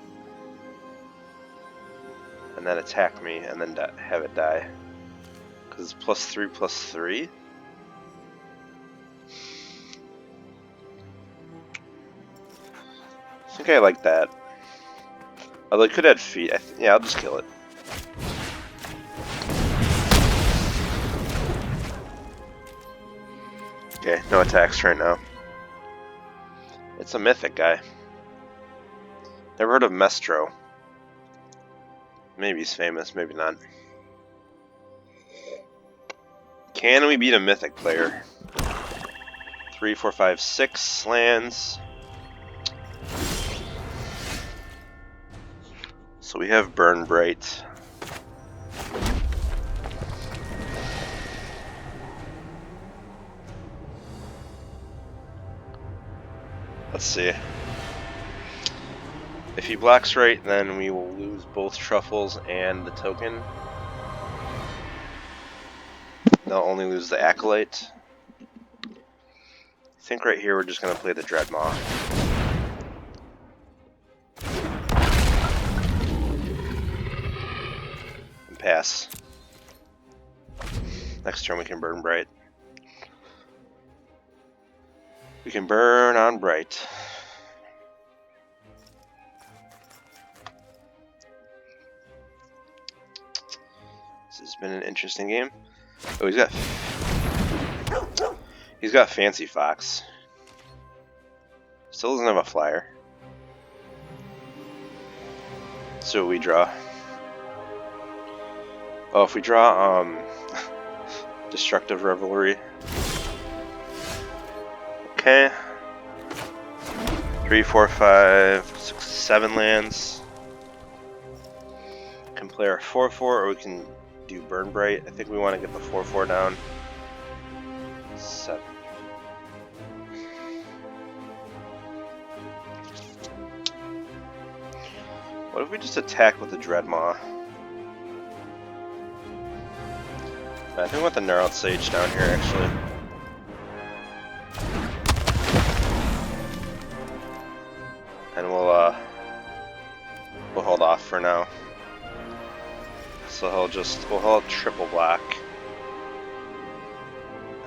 And then attack me, and then have it die. Because it's +3/+3? I think I like that. Although it could add feet. Yeah, I'll just kill it. Okay, no attacks right now. It's a mythic guy. Never heard of Mestro. Maybe he's famous, maybe not. Can we beat a mythic player? 3, 4, 5, 6 lands. So we have Burn Bright. Let's see. If he blocks right, then we will lose both Truffles and the token. They'll only lose the Acolyte. I think right here we're just going to play the Dreadmaw. And pass. Next turn we can Burn Bright. We can burn on Bright. This has been an interesting game. Oh, he's got Fancy Fox. Still doesn't have a flyer. So we draw. Oh, if we draw Destructive Revelry. Okay. 3, 4, 5, 6, 7 lands. Can play our 4/4, or we can do Burn Bright. I think we want to get the 4/4 down. 7. What if we just attack with the Dreadmaw? I think we want the Gnarled Sage down here, actually. And we'll hold off for now. So we'll triple block.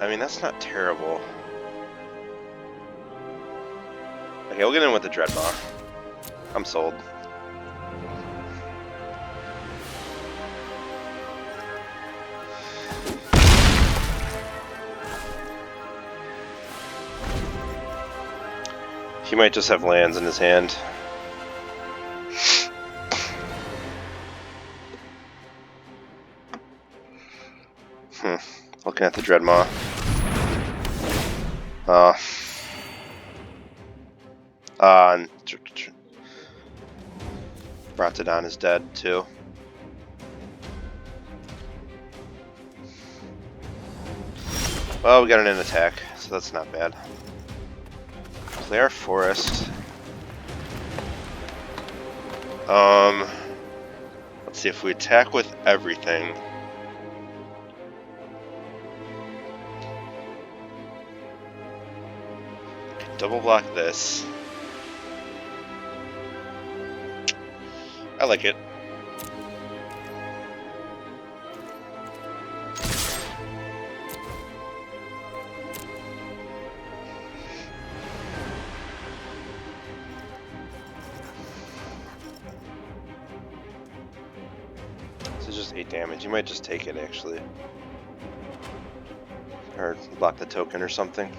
I mean, that's not terrible. Okay, we'll get in with the Dreadmaw. I'm sold. He might just have lands in his hand. Looking at the Dreadmaw. And Ratadon is dead too. Well, we got an in attack, so that's not bad. Play our forest. Let's see if we attack with everything. Double block this. I like it. This is just 8 damage. You might just take it actually. Or block the token or something.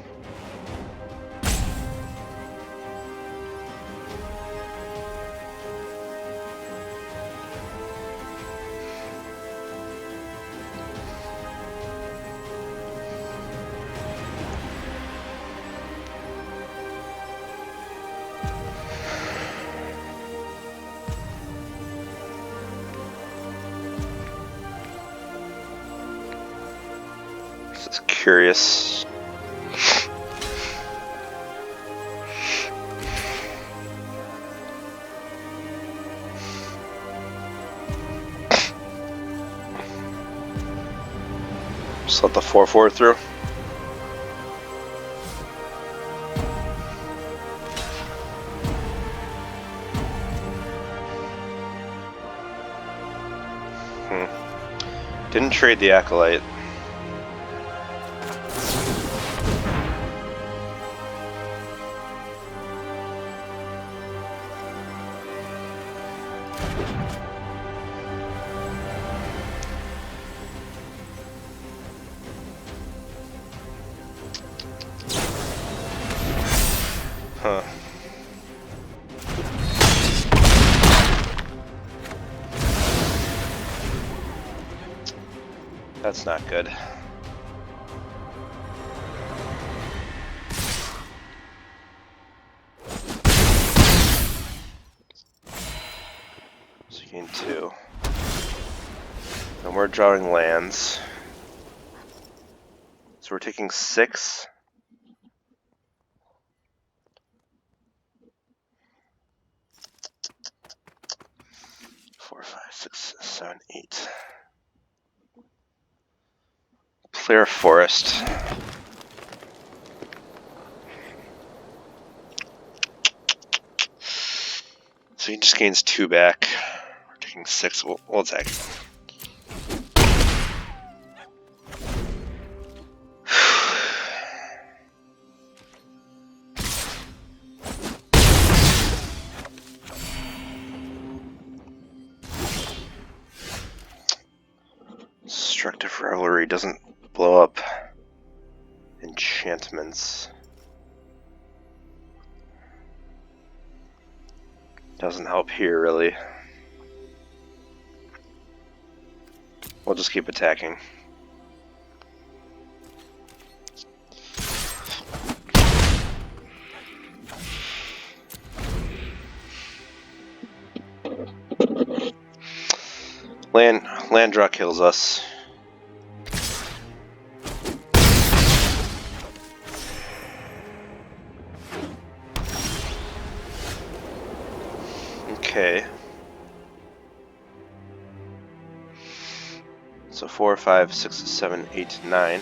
This is curious. Just let the 4/4 through. Didn't trade the Acolyte. Huh. That's not good. So you gain 2. And we're drawing lands. So we're taking 6. Four, 5, 6, 7, 8. Clear forest. So he just gains 2 back. We're taking 6. We'll attack. Destructive Revelry doesn't blow up enchantments. Doesn't help here, really. We'll just keep attacking. Land draw kills us. Okay. So 4, 5, 6, 7, 8, 9.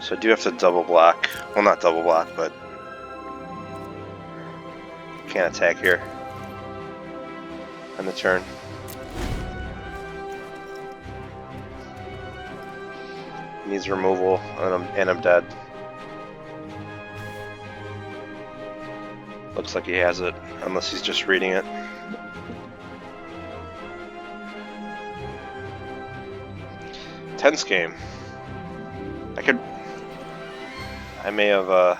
So I do have to double block. Well, not double block, but can't attack here on the turn. Needs removal, and I'm dead. Looks like he has it, unless he's just reading it. Tense game. I may have,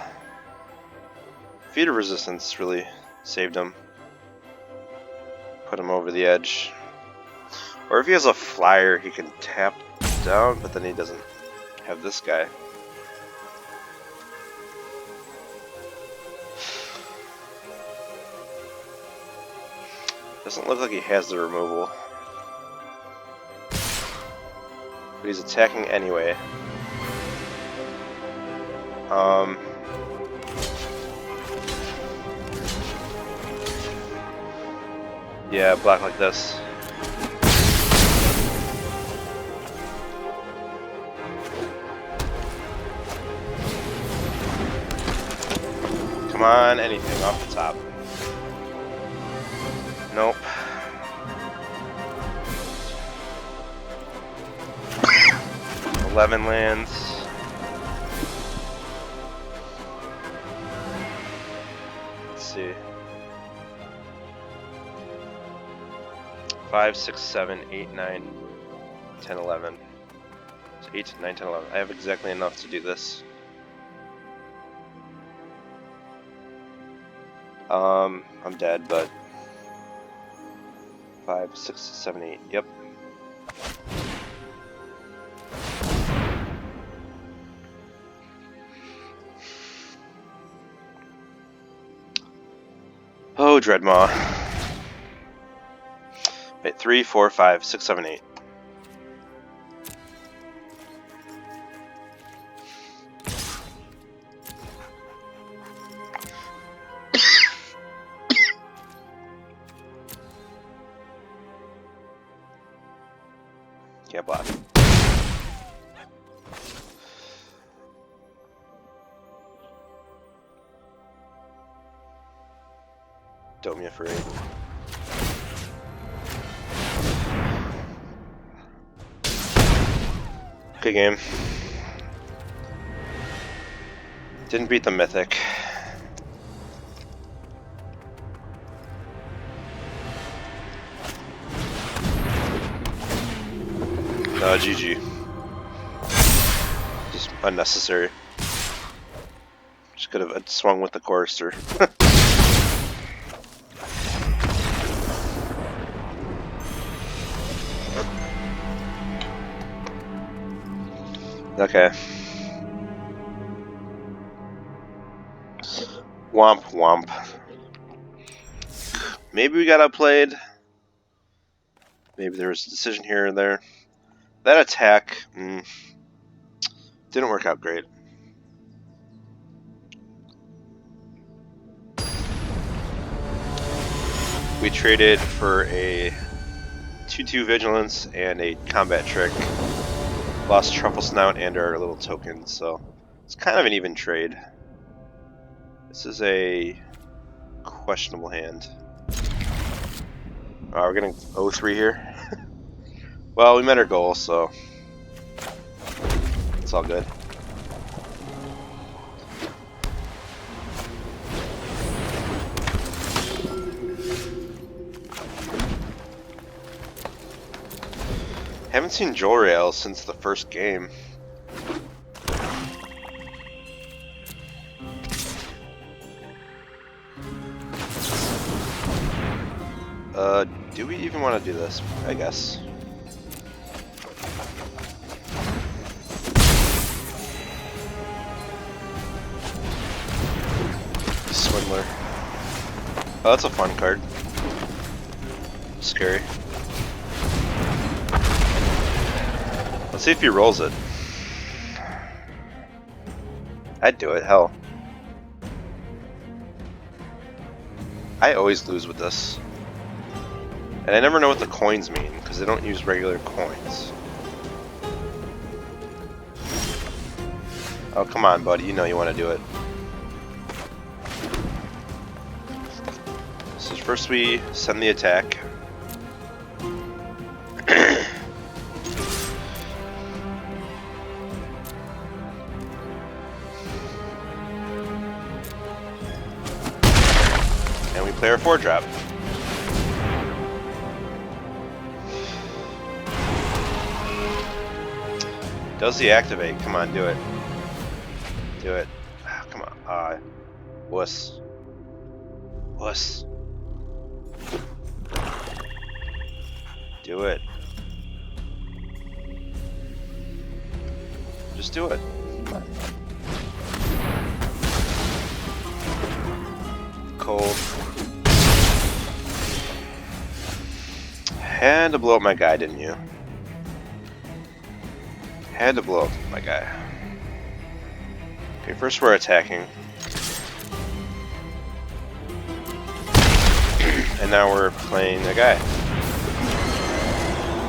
Feeder Resistance really saved him. Put him over the edge. Or if he has a flyer, he can tap down, but then he doesn't have this guy. Doesn't look like he has the removal. But he's attacking anyway. Yeah, block like this. Come on, anything off the top. Nope. $11 lands. Let's see. 5, 6, 7, 8, 9, 10, 11. So 8, 9, 10, 11. I have exactly enough to do this. I'm dead, but 5, 6, 7, 8. Yep. Oh, Dreadmaw. Wait, 3, 4, 5, 6, 7, 8. Can't block. Don't be afraid. Good game. Didn't beat the Mythic. GG. Just unnecessary. Just could have swung with the Chorister. Okay. Womp womp. Maybe we got outplayed. Maybe there was a decision here and there. That attack didn't work out great. We traded for a 2/2 Vigilance and a Combat Trick. Lost Truffle Snout and our little token, so it's kind of an even trade. This is a questionable hand. We're getting 0-3 here. Well, we met our goal, so it's all good. Haven't seen Jolrael since the first game. Do we even want to do this? I guess. Swindler. Oh, that's a fun card. Scary. Let's see if he rolls it. I'd do it, hell. I always lose with this. And I never know what the coins mean, because they don't use regular coins. Oh, come on, buddy. You know you want to do it. So first we send the attack. And we play our 4-drop. Does he activate? Come on, do it. Do it. Oh, come on. Wuss. Wuss. Do it. Just do it. Cold. Had to blow up my guy, didn't you? Had to blow up my guy. Okay, first we're attacking. And now we're playing a guy.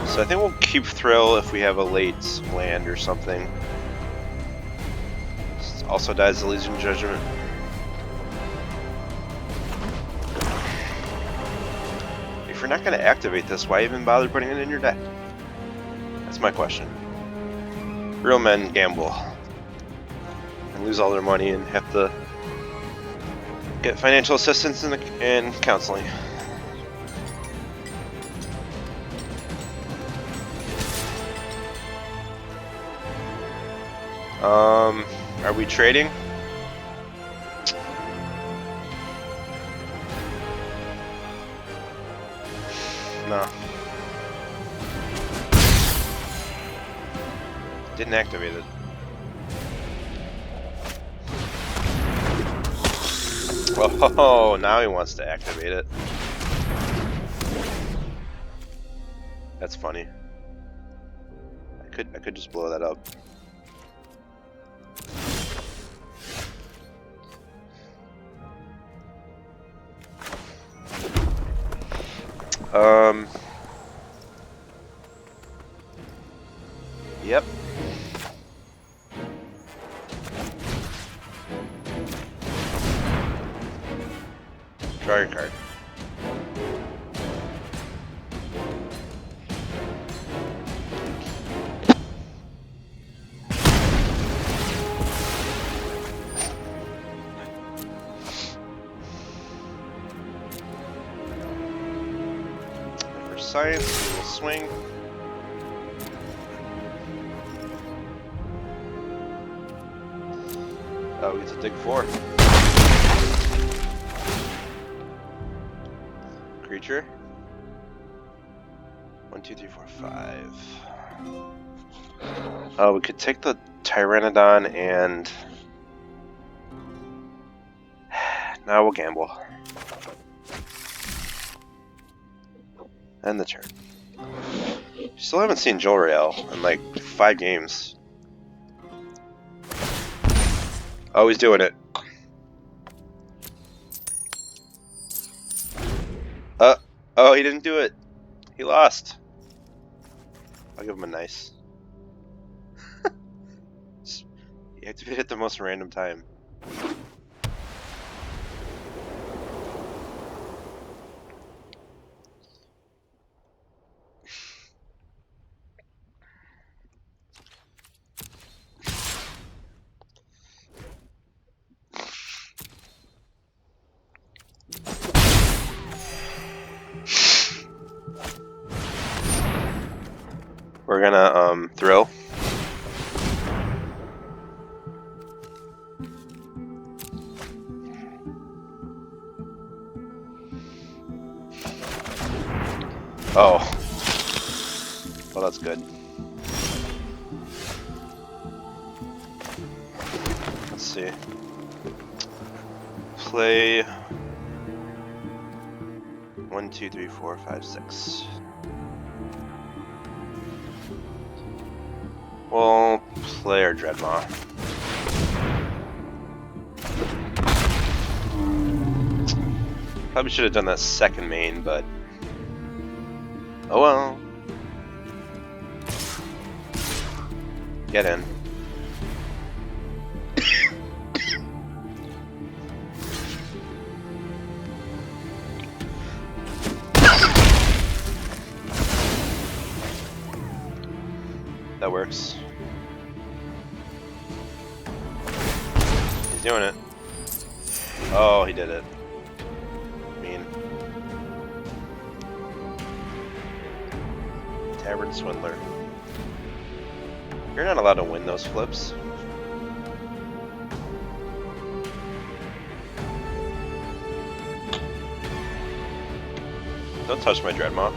So I think we'll keep Thrill if we have a late land or something. Also dies Elysian Judgment. If you're not going to activate this, why even bother putting it in your deck? That's my question. Real men gamble and lose all their money and have to get financial assistance and counseling. Are we trading? No. Didn't activate it. Oh, now he wants to activate it. That's funny. I could just blow that up. Yep. Draw your card. For science, we'll swing. Oh, we get to dig 4. Creature. 1, 2, 3, 4, 5. Oh, we could take the Pteranodon and now we'll gamble. End the turn. Still haven't seen Jolrael in like 5 games. Oh, he's doing it. Oh, he didn't do it. He lost. I'll give him a nice. He activated at the most random time. We're gonna thrill. Oh. Well, that's good. Let's see. Play 1, 2, 3, 4, 5, 6. We'll play our Dreadmaw. Probably should have done that second main, but oh well. Get in. That works. He's doing it. Oh, he did it. Mean. Tavern Swindler. You're not allowed to win those flips. Don't touch my Dreadmaw.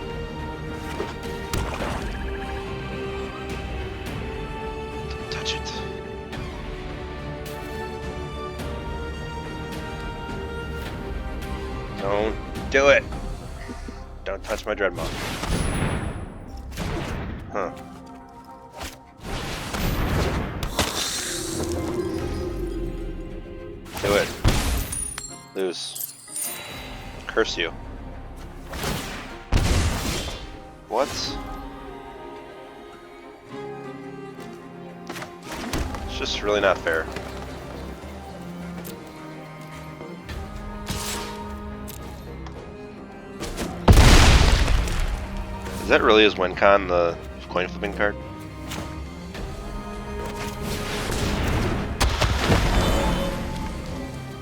Don't touch it. Don't do it. Don't touch my Dreadmaw. Huh. Do it. Lose. Curse you. What? It's just really not fair. Is that really his win con, the coin flipping card?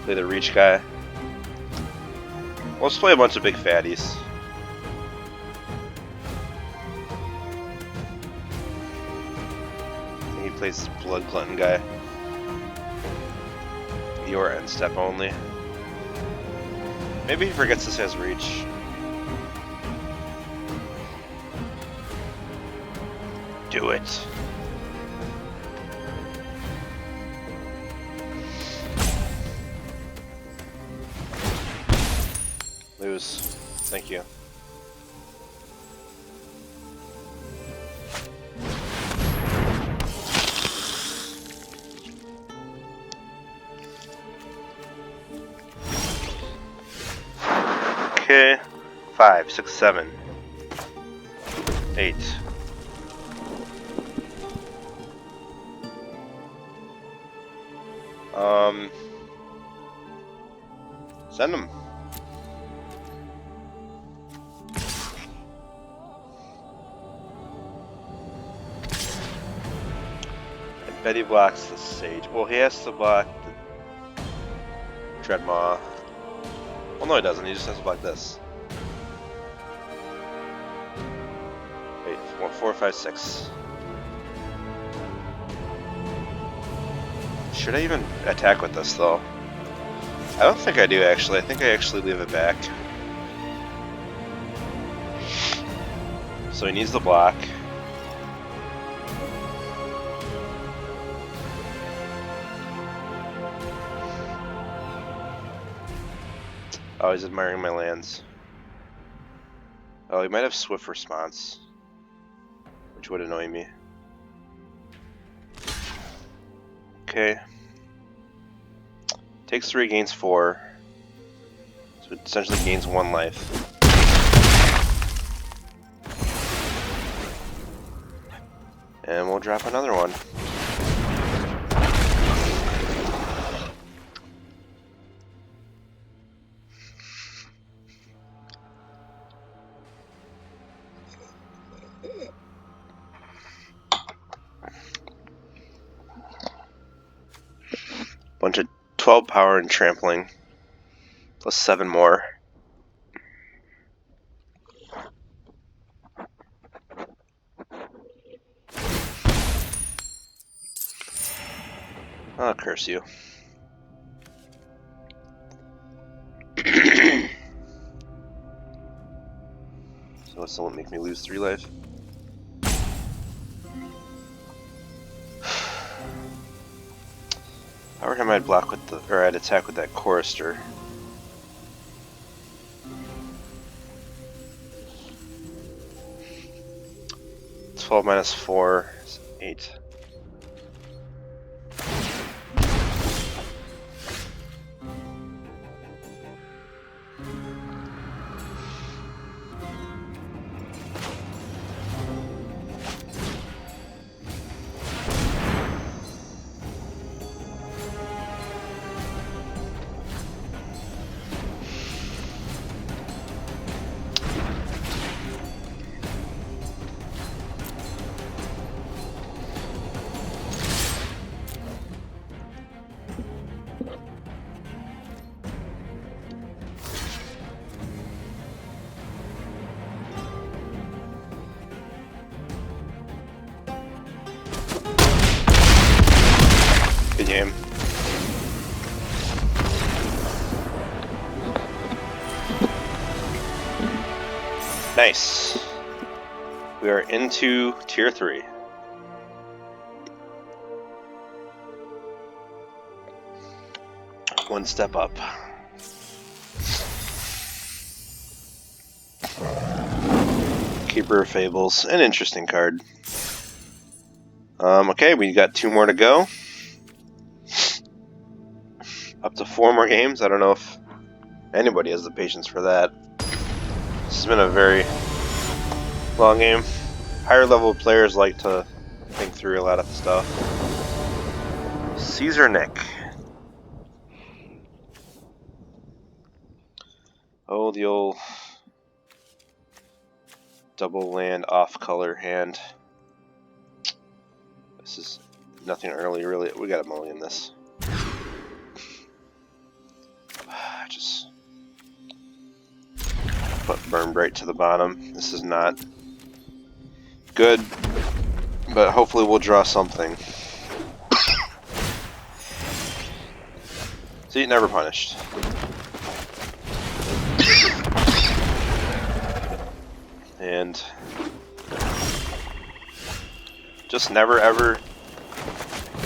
Play the reach guy. Let's play a bunch of big fatties. I think he plays Blood Glutton guy. Your end step only. Maybe he forgets this has reach. Do it. Lose. Thank you. Okay. 5, 6, 7, 8. Send him. I bet he blocks the Sage. Well, he has to block the Dreadmaw. Well, no, he doesn't. He just has to block this. Wait, 1, 4, 5, 6. Should I even attack with this, though? I don't think I do, actually. I think I actually leave it back. So he needs the block. Oh, he's admiring my lands. Oh, he might have Swift Response, which would annoy me. Okay. Takes 3, gains 4. So it essentially gains 1 life. And we'll drop another one. Bunch of 12 power and trampling, plus 7 more. I'll curse you. So this won't make me lose 3 life. Power him, I'd block with the, or I'd attack with that Chorister. -12 minus 4 is 8. game. Nice. We are into Tier 3. One step up. Keeper of Fables, an interesting card. Okay, we got 2 more to go. Up to 4 more games. I don't know if anybody has the patience for that. This has been a very long game. Higher level players like to think through a lot of stuff. Caesar Nick. Oh, the old double land off color hand. This is nothing early, really. We gotta mulligan this. Just put Burn Bright to the bottom. This is not good, but hopefully we'll draw something. See, never punished. And just never ever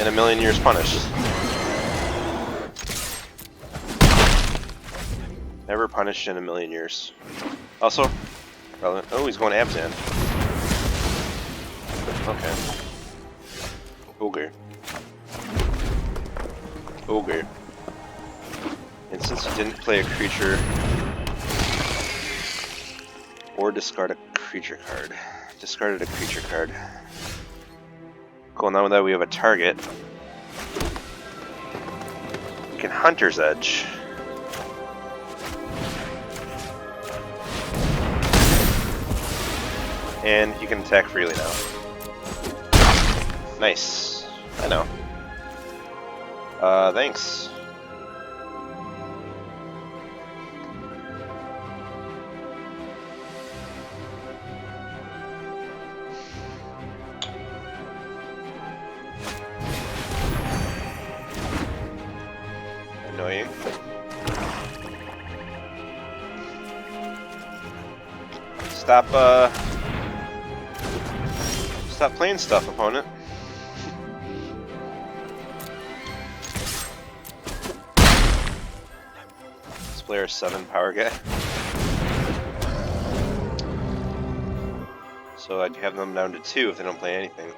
in a million years punished. Never punished in a million years. Also, relevant. Oh, he's going Abzan. Okay. Okay. Okay. And since he didn't play a creature or discard a creature card, discarded a creature card. Cool, now that we have a target, we can Hunter's Edge. And you can attack freely now. Nice. I know. Thanks. Annoying. Stop playing stuff, opponent. This player's 7 power guy. So I'd have them down to 2 if they don't play anything.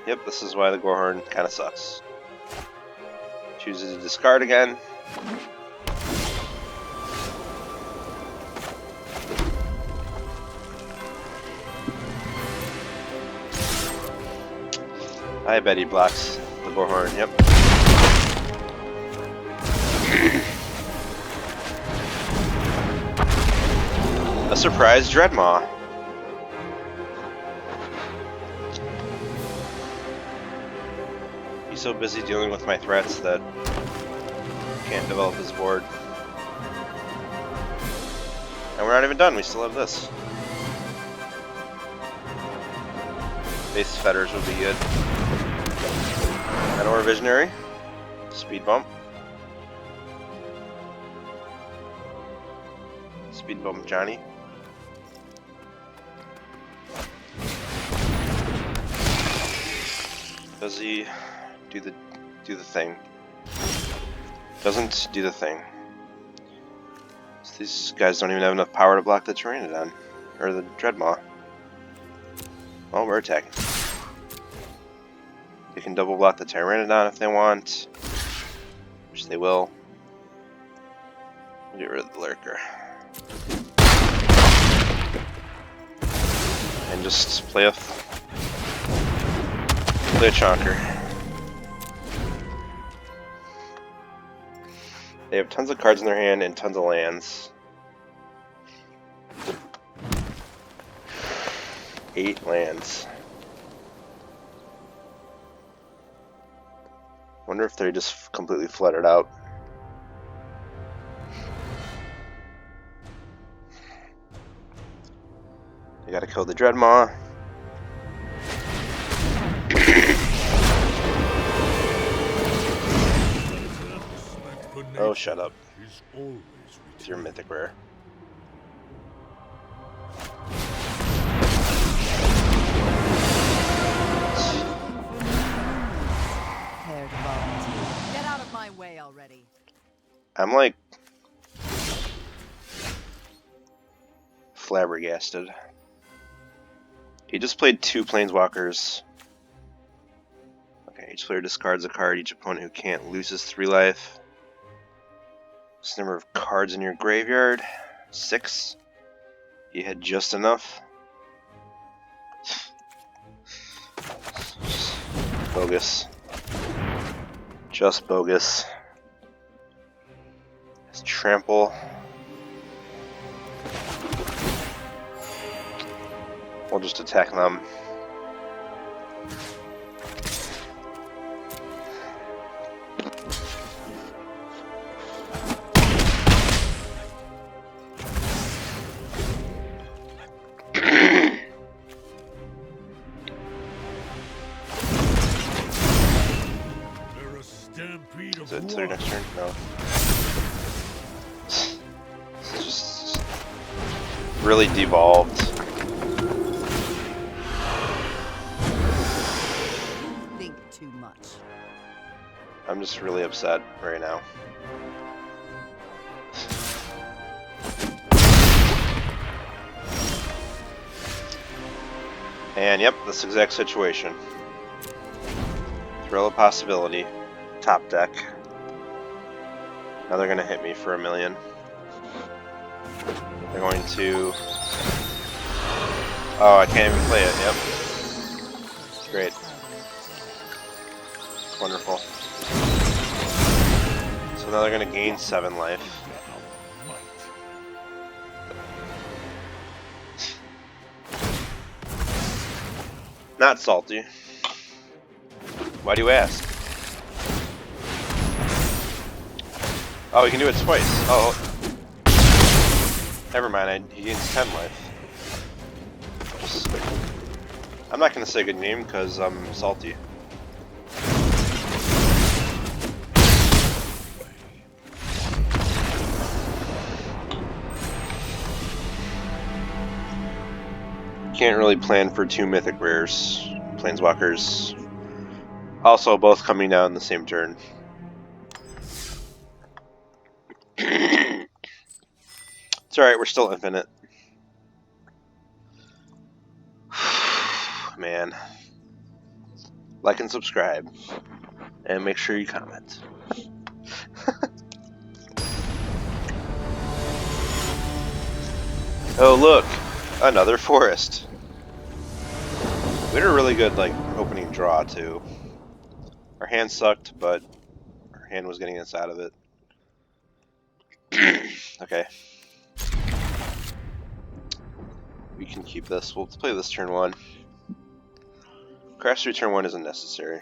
Yep, this is why the Gorehorn kind of sucks. Chooses to discard again. I bet he blocks the Gorehorn, yep. A surprise Dreadmaw. He's so busy dealing with my threats that he can't develop his board. And we're not even done, we still have this. Base Fetters would be good. Manor Visionary. Speed Bump. Speed Bump Johnny. Does he do the thing? Doesn't do the thing. So these guys don't even have enough power to block the Tyrannodon. Or the Dreadmaw. Well, we're attacking. They can double block the Tyrannodon if they want, which they will. Get rid of the Lurker. And just play a Chonker. They have tons of cards in their hand and tons of lands. 8 lands. Wonder if they just completely flooded out. They gotta kill the Dreadmaw. Oh, shut up. It's your mythic rare. Get out of my way already. I'm like flabbergasted. He just played 2 planeswalkers. Okay, each player discards a card. Each opponent who can't loses 3 life. What's the number of cards in your graveyard? 6. He had just enough. Bogus. Just bogus. It's trample. We'll just attack them. Is it until your next turn? No. It's just really devolved. Think too much. I'm just really upset right now. And yep, this exact situation. Throw a possibility. Top deck. Now they're gonna hit me for $1 million. They're going to... Oh, I can't even play it, yep. Great. Wonderful. So now they're gonna gain 7 life. Not salty. Why do you ask? Oh, he can do it twice. Oh. Never mind, he gains 10 life. I'm not going to say good name because I'm salty. Can't really plan for 2 mythic rares. Planeswalkers. Also both coming down the same turn. It's alright, we're still infinite. Man. Like and subscribe. And make sure you comment. Oh look! Another forest. We had a really good opening draw too. Our hand sucked, but our hand was getting us out of it. Okay. We can keep this. We'll play this turn 1. Crash through turn 1 isn't necessary.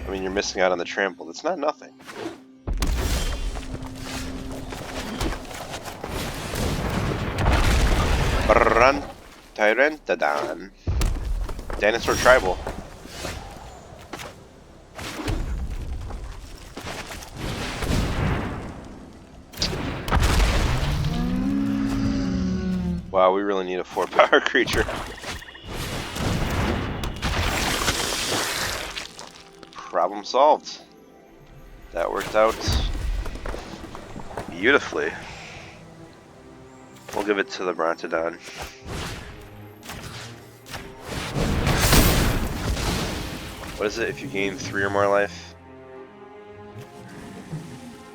I mean, you're missing out on the trample. That's not nothing. Tyrantodon. Dinosaur Tribal. Wow, we really need a 4-power creature. Problem solved. That worked out beautifully. We'll give it to the Brontodon. What is it if you gain 3 or more life?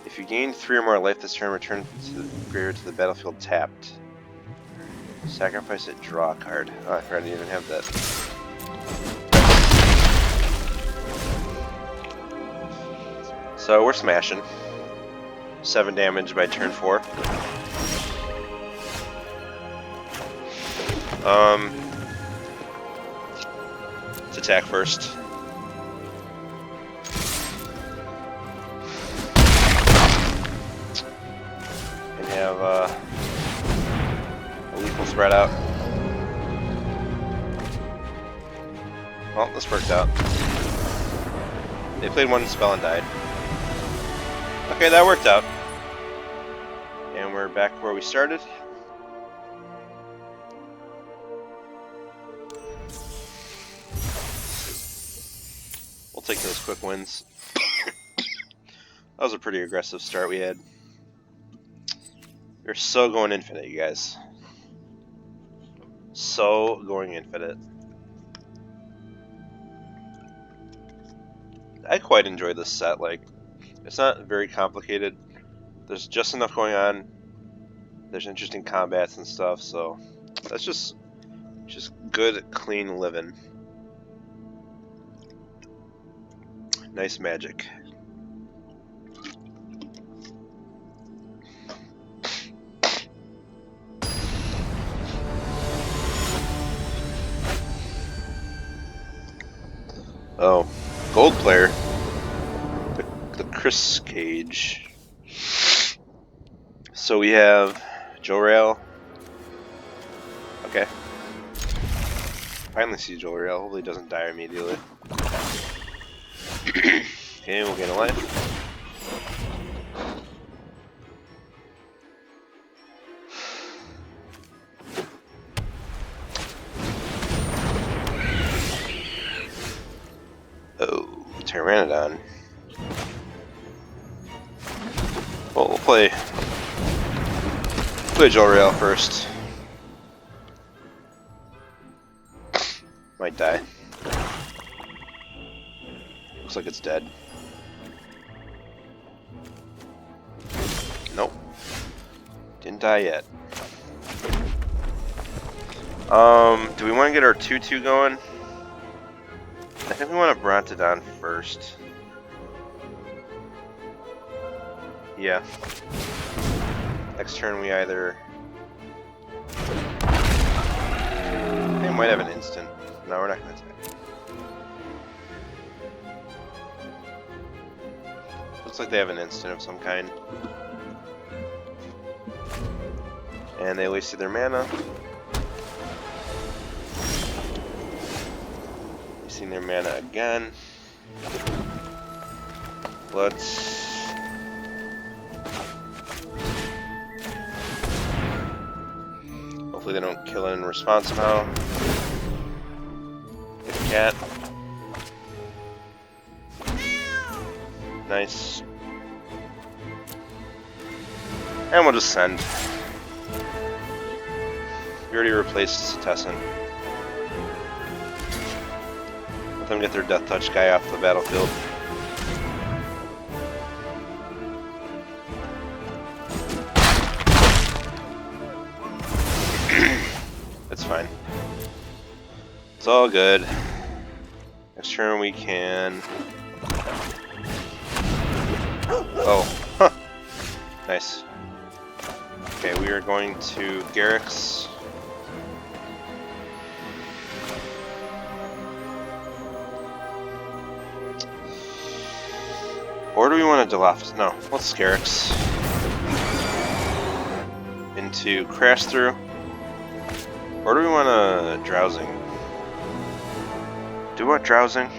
If you gain 3 or more life this turn, return to the graveyard to the battlefield tapped. Sacrifice it, draw a card. Oh, I forgot I didn't even have that. So we're smashing. 7 damage by turn 4. Let's attack first. And have a lethal spread out. Well, this worked out. They played one spell and died. Okay, that worked out. And we're back where we started. We'll take those quick wins. That was a pretty aggressive start we had. We're so going infinite, you guys. So going infinite. I quite enjoy this set. Like, it's not very complicated. There's just enough going on. There's interesting combats and stuff, so that's just good, clean living. Nice magic. Oh, gold player. The Chris Cage. So we have Jor-El. Okay. Finally see Jor-El. Hopefully he doesn't die immediately. Okay, we'll gain a life. Oh, Pteranodon. Well, we'll play Jor-El first. Might die. Looks like it's dead. Nope. Didn't die yet. Do we want to get our 2-2 going? I think we want a Brontodon first. Yeah. Next turn we either... They might have an instant. No, we're not going to attack. Looks like they have an instant of some kind. And they wasted their mana. Wasting their mana again. Let's... Hopefully they don't kill it in response somehow. Get a cat. Nice. And we'll just send. We already replaced Tessin. Let them get their Death Touch guy off the battlefield. It's fine. It's all good. Next turn we can... Oh, huh. Nice. Okay, we are going to Garrix. Or do we want to Dilophosaurus? No, let's Garrix. Into Crash Through. Or do we want a Drowsing? Do we want Drowsing?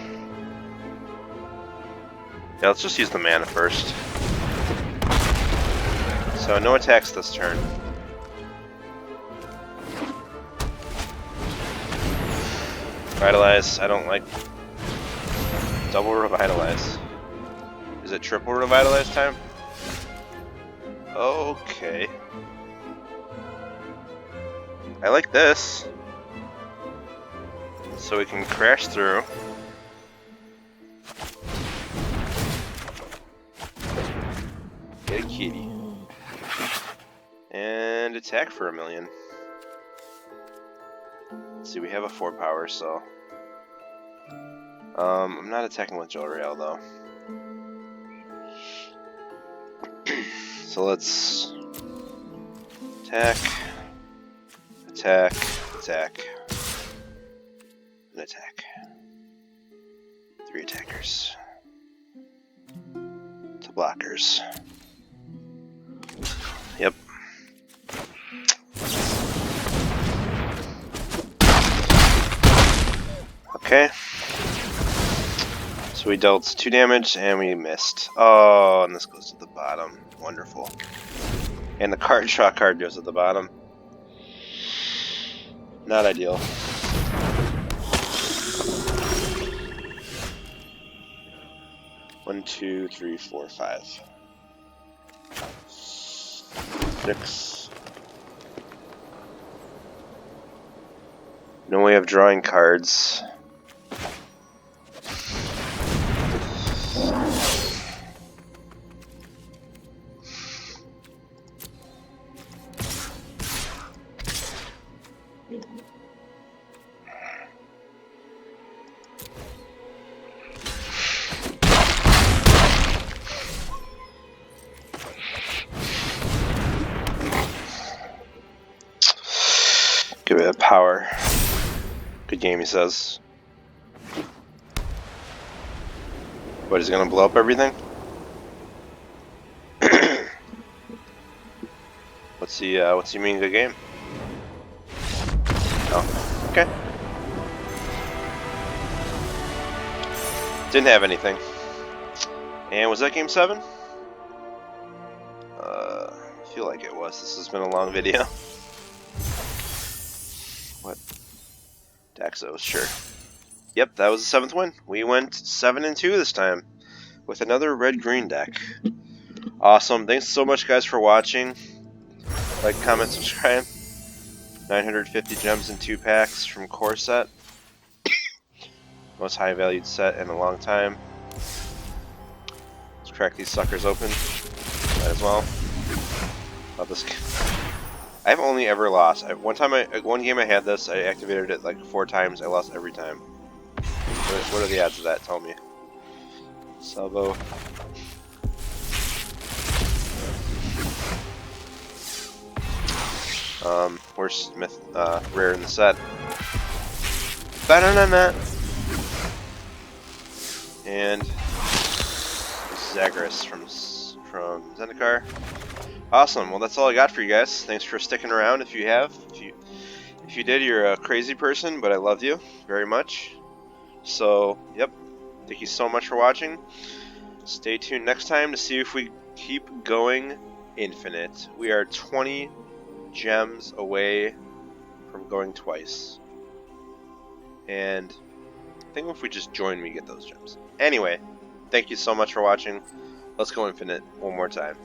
Yeah, let's just use the mana first. So no attacks this turn. Revitalize, I don't like... Double Revitalize. Is it triple Revitalize time? Okay. I like this. So we can Crash Through. Get a kitty. And attack for 1,000,000. Let's see, we have a 4 power, so... I'm not attacking with Jor-El though. So let's... Attack. Attack. Attack. And attack. 3 attackers. 2 blockers. Yep. Okay. So we dealt 2 damage and we missed. Oh, and this goes to the bottom. Wonderful. And the card draw card goes at the bottom. Not ideal. One, two, three, four, 5. 6. No way of drawing cards. Give it a power. Good game, he says. What, is he gonna blow up everything? What's he mean good game? Oh, okay. Didn't have anything. And was that game 7? I feel like it was. This has been a long video. What? Daxos, sure. Yep, that was the 7th win. We went 7-2 this time with another red-green deck. Awesome. Thanks so much, guys, for watching. Like, comment, subscribe. 950 gems in 2 packs from Core Set. Most high-valued set in a long time. Let's crack these suckers open. Might as well. Love this game. I've only ever lost. One game I had this, I activated it like 4 times. I lost every time. What are the odds of that? Tell me. Salvo. Worst myth, rare in the set. Banana. And Zagreus from Zendikar. Awesome. Well, that's all I got for you guys. Thanks for sticking around. If you have, if you did, you're a crazy person, but I love you very much. So, yep. Thank you so much for watching. Stay tuned next time to see if we keep going infinite. We are 20 gems away from going twice. And I think if we just join, we get those gems. Anyway, thank you so much for watching. Let's go infinite one more time.